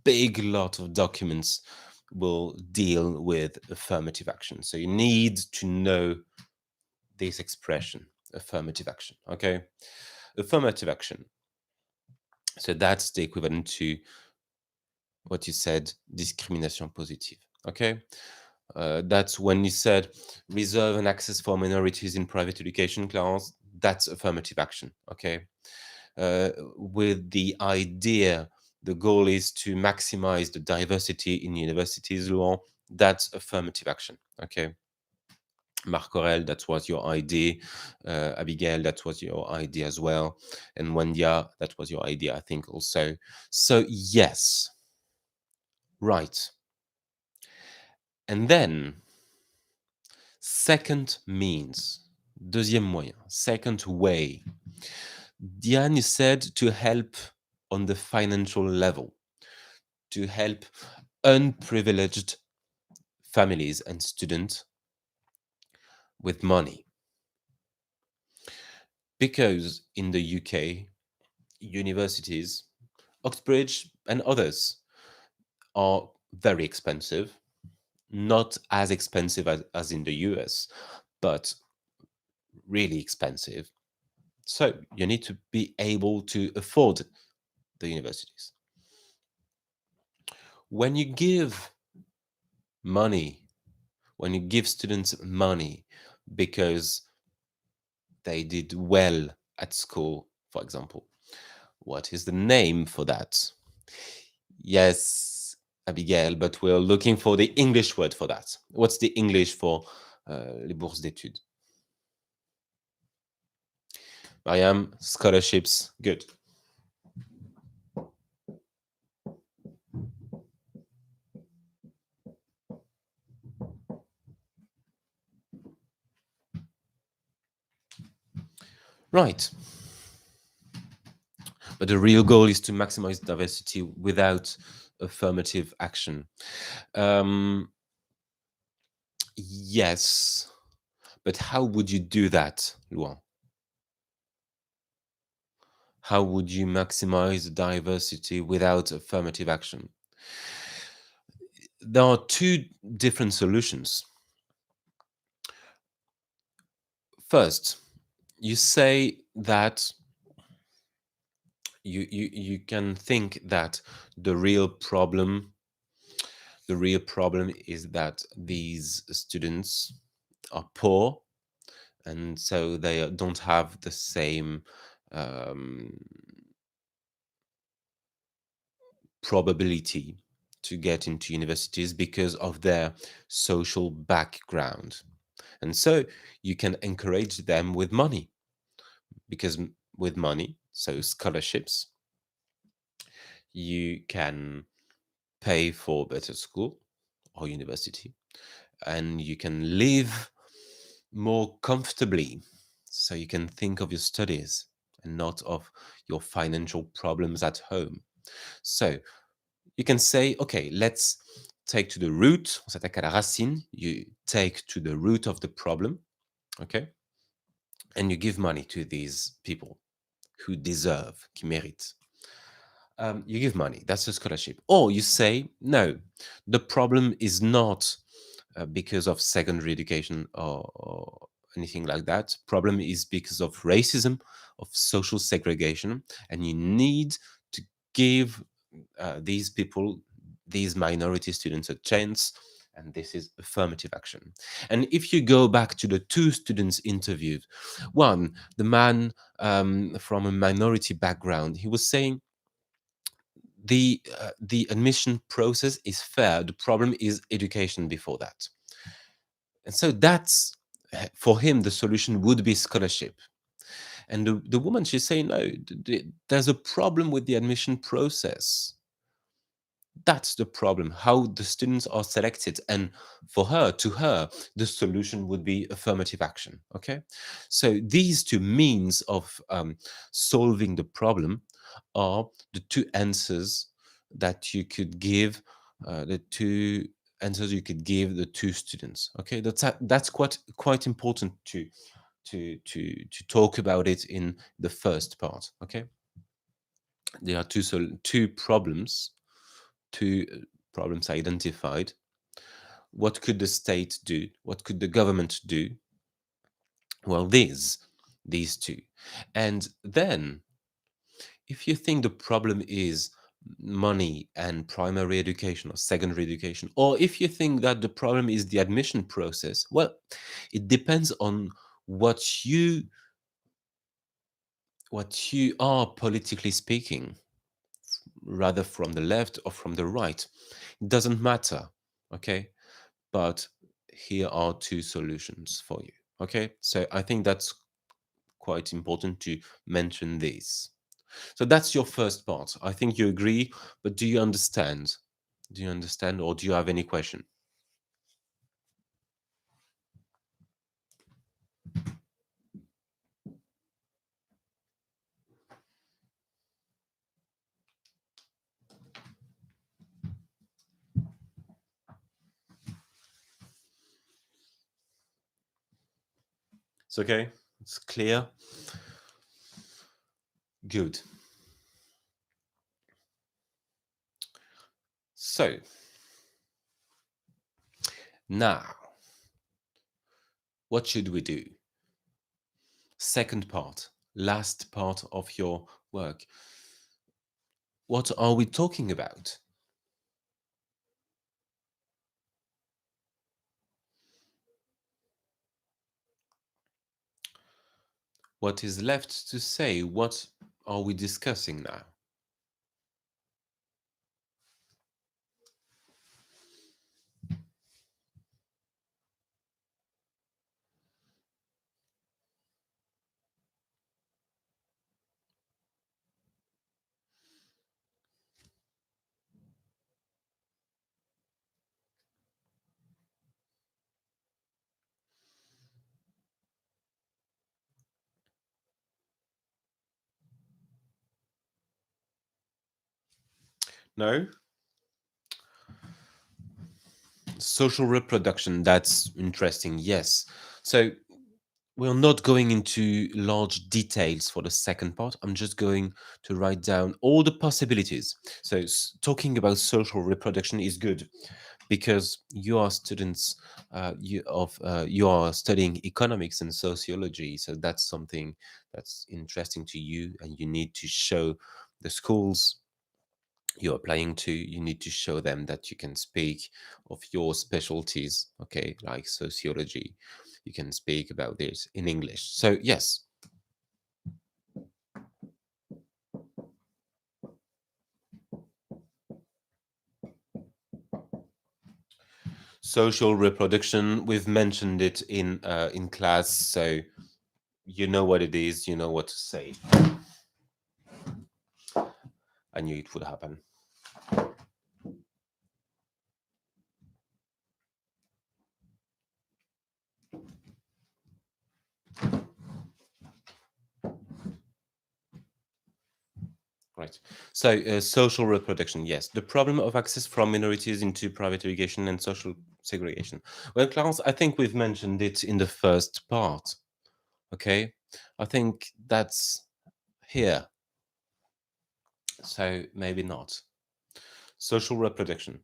big lot of documents will deal with affirmative action. So you need to know this expression, affirmative action. Okay, affirmative action. So that's the equivalent to what you said, discrimination positive. Okay, that's when you said reserve and access for minorities in private education, Clarence. That's affirmative action. Okay, with the idea, the goal is to maximize the diversity in universities. Law. That's affirmative action. Okay. Marc Aurel, that was your idea. Abigail, that was your idea as well. And Wendia, that was your idea, I think, also. So, yes, right. And then, second means, deuxième moyen, second way. Diane, you said to help on the financial level, to help unprivileged families and students with money. Because in the UK, universities, Oxbridge and others, are very expensive, not as expensive as in the US, but really expensive. So you need to be able to afford the universities. When you give money, when you give students money because they did well at school, for example, what is the name for that? Yes, Abigail, but we're looking for the English word for that. What's the English for les bourses d'études? Mariam, scholarships, good. Right. But the real goal is to maximize diversity without affirmative action. Um, yes, but how would you do that, Luan? How would you maximize diversity without affirmative action? There are two different solutions. First, you say that you can think that the real problem is that these students are poor, and so they don't have the same um, probability to get into universities because of their social background. And so you can encourage them with money, because with money, so scholarships, you can pay for better school or university, and you can live more comfortably. So you can think of your studies and not of your financial problems at home. So you can say, okay, let's take to the root, on s'attaque à la racine, you take to the root of the problem, okay? And you give money to these people who deserve, qui méritent. You give money, that's a scholarship. Or you say, no, the problem is not because of secondary education or anything like that. Problem is because of racism, of social segregation, and you need to give these people, these minority students, a chance. And this is affirmative action. And if you go back to the two students interviewed, one, the man from a minority background, he was saying the admission process is fair. The problem is education before that. And so that's for him, the solution would be scholarship. And the woman, she's saying, no, there's a problem with the admission process. That's the problem, how the students are selected. And for her, to her, the solution would be affirmative action. Okay. So these two means of solving the problem are the two answers that you could give, the two answers you could give the two students. Okay. That's quite important to talk about it in the first part. Okay. There are two problems, two problems identified. What could the state do? What could the government do? Well, these two. And then, if you think the problem is money and primary education or secondary education, or if you think that the problem is the admission process, well, it depends on what you are politically speaking, rather from the left or from the right. It doesn't matter, okay? But here are two solutions for you. Okay, so I think that's quite important to mention this. So that's your first part. I think you agree, but do you understand? Do you understand, or do you have any question? It's okay. It's clear. Good. So now, what should we do? Second part, last part of your work. What are we talking about? What is left to say? What are we discussing now? No? Social reproduction, that's interesting, yes. So we're not going into large details for the second part. I'm just going to write down all the possibilities. So talking about social reproduction is good because you are students you are studying economics and sociology. So that's something that's interesting to you, and you need to show the schools you're applying to, you need to show them that you can speak of your specialties, okay, like sociology. You can speak about this in English. So, yes, social reproduction, we've mentioned it in class, so you know what it is, you know what to say. I knew it would happen. Right. So, social reproduction, yes. The problem of access from minorities into private education and social segregation. Well, Clarence, I think we've mentioned it in the first part. Okay. I think that's here. So maybe not. Social reproduction.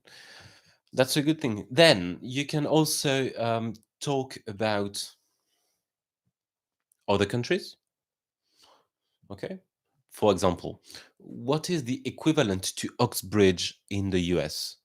That's a good thing. Then you can also talk about other countries. Okay. For example, what is the equivalent to Oxbridge in the US?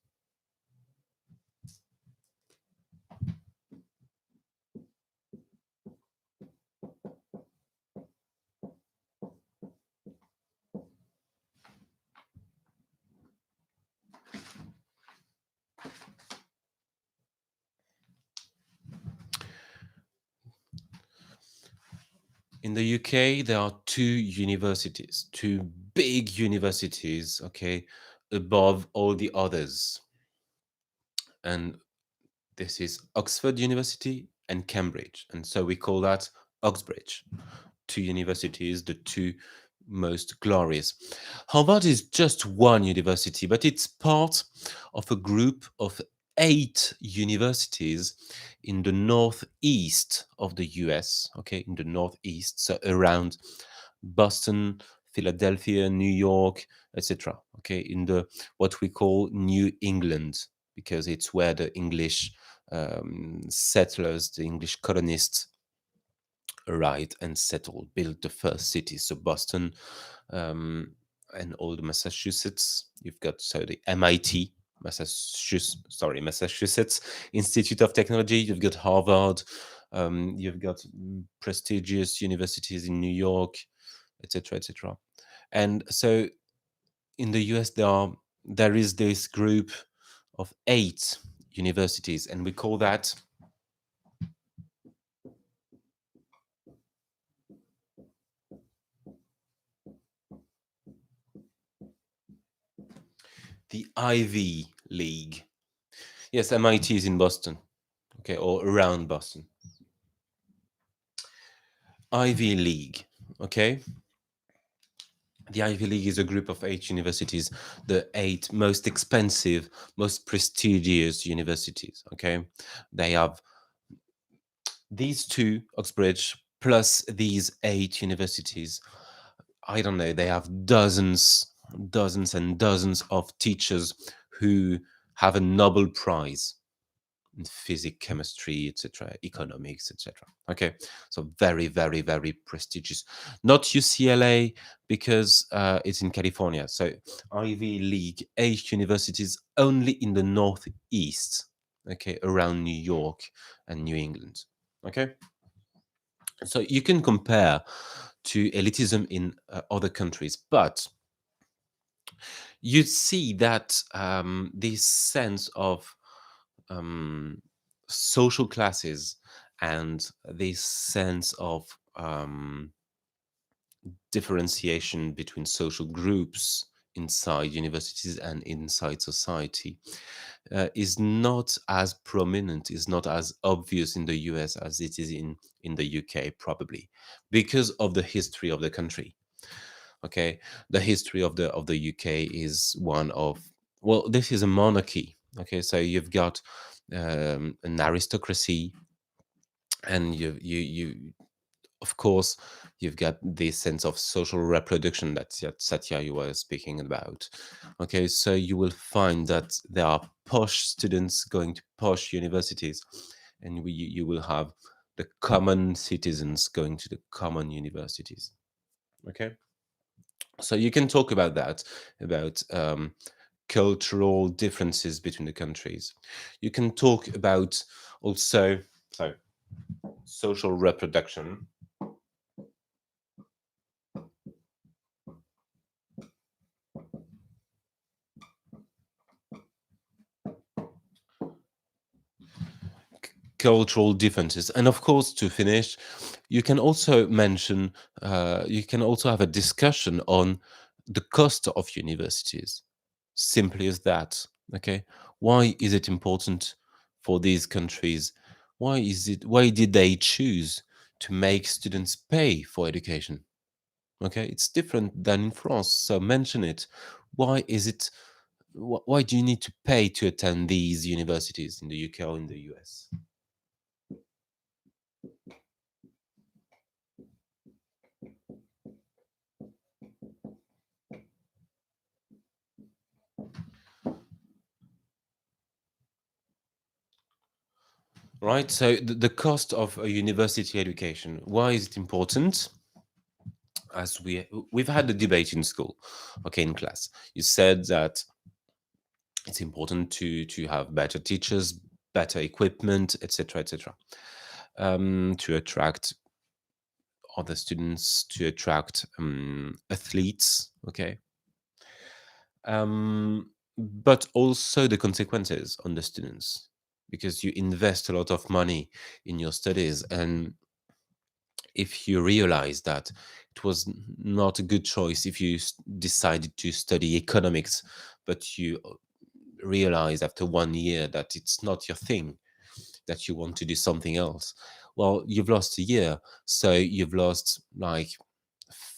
In the UK, there are two universities, two big universities, okay, above all the others. And this is Oxford University and Cambridge. And so we call that Oxbridge. Two universities, the two most glorious. Harvard is just one university, but it's part of a group of 8 universities in the northeast of the US, okay, in the northeast, so around Boston, Philadelphia, New York, etc. Okay, in the what we call New England, because it's where the English settlers, the English colonists arrived and settled, built the first cities. So Boston and all the Massachusetts. You've got so the MIT, Massachusetts Institute of Technology. You've got Harvard. You've got prestigious universities in New York, etc., etc. And so in the US, there is this group of 8 universities, and we call that The Ivy League. Yes, MIT is in Boston, okay, or around Boston. Ivy League, okay? The Ivy League is a group of 8 universities, the 8 most expensive, most prestigious universities, okay? They have these two, Oxbridge, plus these 8 universities. I don't know, they have dozens and dozens of teachers who have a Nobel Prize in physics, chemistry, etc., economics, etc. Okay, so very, very, very prestigious. Not UCLA because it's in California. So Ivy League, 8 universities only in the Northeast. Okay, around New York and New England. Okay, so you can compare to elitism in other countries, but you see that this sense of um, social classes and this sense of differentiation between social groups inside universities and inside society is not as prominent, is not as obvious in the US as it is in the UK, probably because of the history of the country. Okay, the history of the UK is one of, well, this is a monarchy. Okay, so you've got an aristocracy, and you of course you've got this sense of social reproduction that Satya you were speaking about. Okay, so you will find that there are posh students going to posh universities, and you will have the common citizens going to the common universities. Okay, so you can talk about that, about cultural differences between the countries. You can talk about also, so, social reproduction. Cultural differences, and of course, to finish, you can also mention, you can also have a discussion on the cost of universities. Simply as that. Okay, why is it important for these countries? Why did they choose to make students pay for education? Okay, it's different than in France, so mention it. Why is it, why do you need to pay to attend these universities in the UK or in the US? Right, so the cost of a university education, why is it important? As we've had the debate in school, okay, in class, you said that it's important to have better teachers, better equipment, etc., etc., to attract other students, to attract athletes. Okay, but also the consequences on the students, because you invest a lot of money in your studies, and if you realize that it was not a good choice if you decided to study economics, but you realize after 1 year that it's not your thing, that you want to do something else, well, you've lost a year. So you've lost like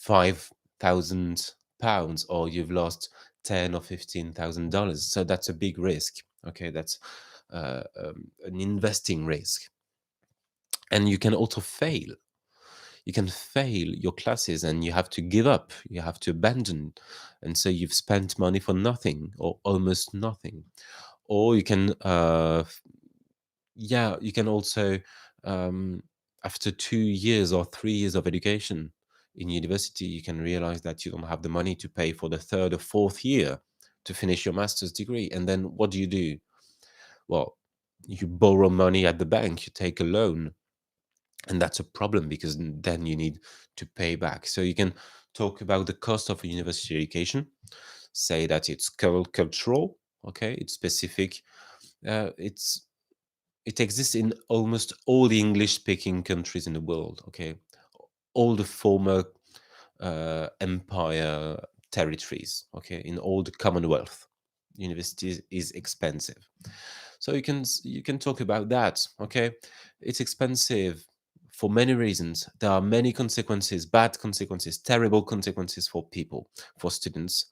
£5,000, or you've lost $10 or $15,000. So that's a big risk. Okay, that's an investing risk, and you can also fail. You can fail your classes and you have to give up, you have to abandon, and so you've spent money for nothing or almost nothing. Or you can yeah, you can also, um, after 2 years or 3 years of education in university, you can realize that you don't have the money to pay for the third or fourth year to finish your master's degree. And then what do? Well, you borrow money at the bank, you take a loan, and that's a problem because then you need to pay back. So you can talk about the cost of a university education, say that it's cultural, okay, it's specific, it's it exists in almost all the English speaking countries in the world, okay, all the former empire territories, okay, in all the Commonwealth. University is expensive. So you can talk about that. Okay, it's expensive for many reasons. There are many consequences, bad consequences, terrible consequences for people, for students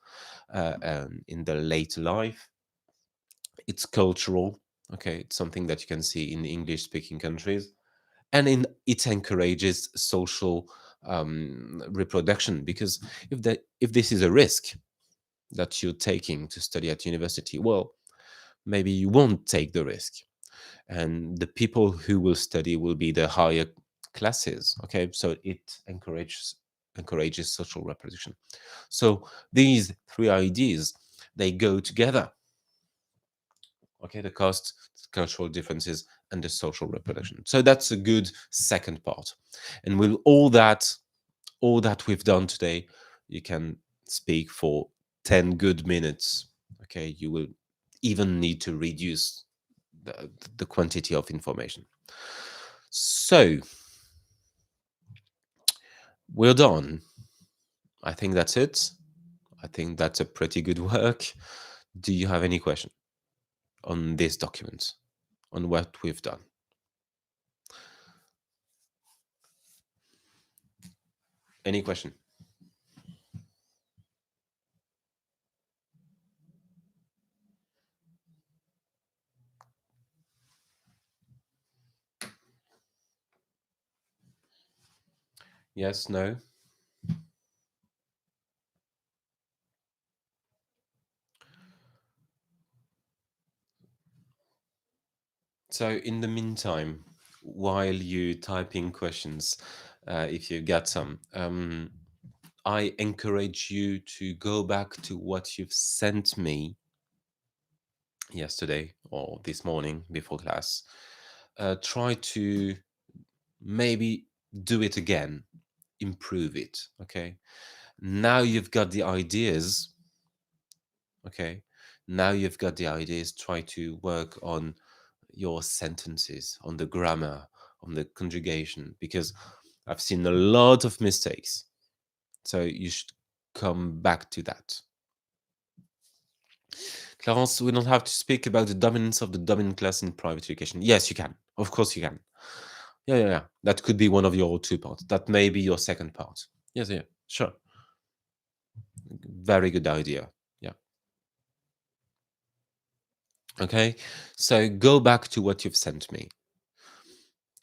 in the later life. It's cultural. Okay, it's something that you can see in English speaking countries, and it encourages social reproduction, because if this is a risk that you're taking to study at university, well, maybe you won't take the risk, and the people who will study will be the higher classes. Okay, so it encourages social reproduction. So these three ideas, they go together. Okay, the cost, cultural differences, and the social reproduction. So that's a good second part. And with all that we've done today, you can speak for 10 good minutes. Okay, you will even need to reduce the quantity of information. So we're done. I think that's it. I think that's a pretty good work. Do you have any question on this document, on what we've done? Any question? Yes, no? So in the meantime, while you typing questions, if you get some, I encourage you to go back to what you've sent me yesterday or this morning before class. Try to maybe do it again, improve it. Okay. Now you've got the ideas. Okay. Now you've got the ideas. Try to work on your sentences, on the grammar, on the conjugation, because I've seen a lot of mistakes. So you should come back to that. Clarence, we don't have to speak about the dominance of the dominant class in private education. Yes, you can. Of course, you can. Yeah, yeah, yeah. That could be one of your two parts. That may be your second part. Yes, yeah, sure. Very good idea. Yeah. Okay. So go back to what you've sent me.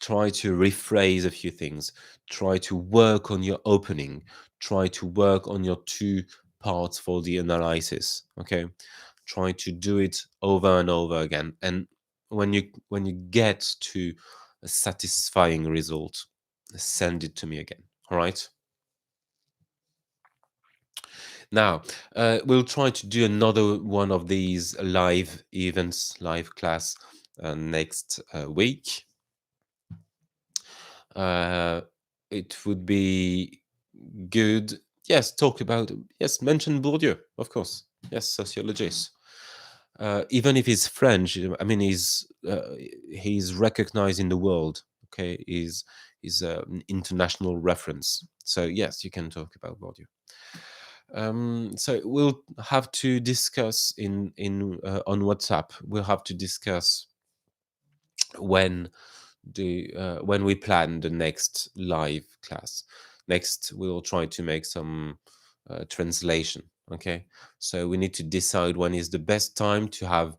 Try to rephrase a few things. Try to work on your opening. Try to work on your two parts for the analysis. Okay. Try to do it over and over again. And when you get to a satisfying result, send it to me again. All right. Now, we'll try to do another one of these live events, live class next week. Uh, it would be good. Yes, talk about, yes, mention Bourdieu, of course. Yes, sociologist. Even if he's French, he's recognized in the world. Okay, he's an international reference. So yes, you can talk about Bourdieu. So we'll have to discuss in on WhatsApp. We'll have to discuss when when we plan the next live class. Next, we'll try to make some translation. Okay, so we need to decide when is the best time to have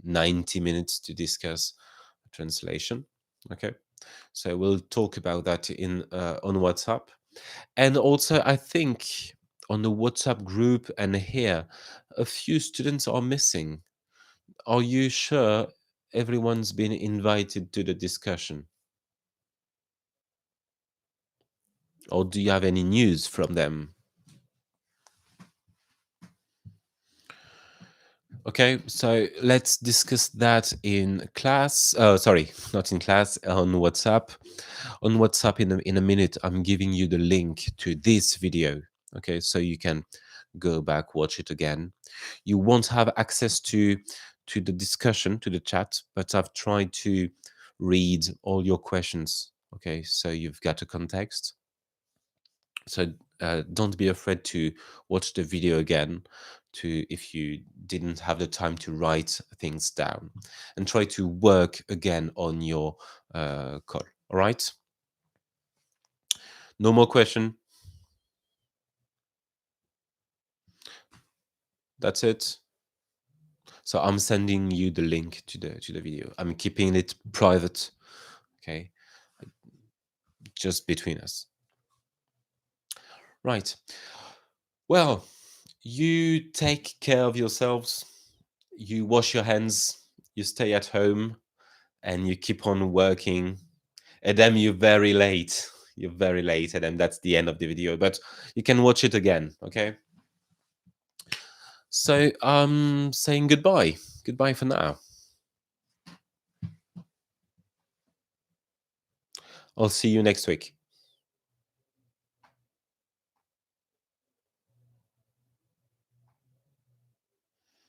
90 minutes to discuss translation. Okay, so we'll talk about that in on WhatsApp. And also, I think on the WhatsApp group and here, a few students are missing. Are you sure everyone's been invited to the discussion? Or do you have any news from them? Okay, so let's discuss that in class. Sorry, not in class, on WhatsApp. On WhatsApp, in a minute, I'm giving you the link to this video. Okay, so you can go back, watch it again. You won't have access to the discussion, to the chat, but I've tried to read all your questions. Okay, so you've got a context. So Don't be afraid to watch the video again to if you didn't have the time to write things down, and try to work again on your call. All right? No more question. That's it. So I'm sending you the link to the video. I'm keeping it private, okay? Just between us. Right. Well, you take care of yourselves. You wash your hands. You stay at home, and you keep on working. And then you're very late. You're very late, and then that's the end of the video. But you can watch it again, okay? So I'm saying goodbye. Goodbye for now. I'll see you next week.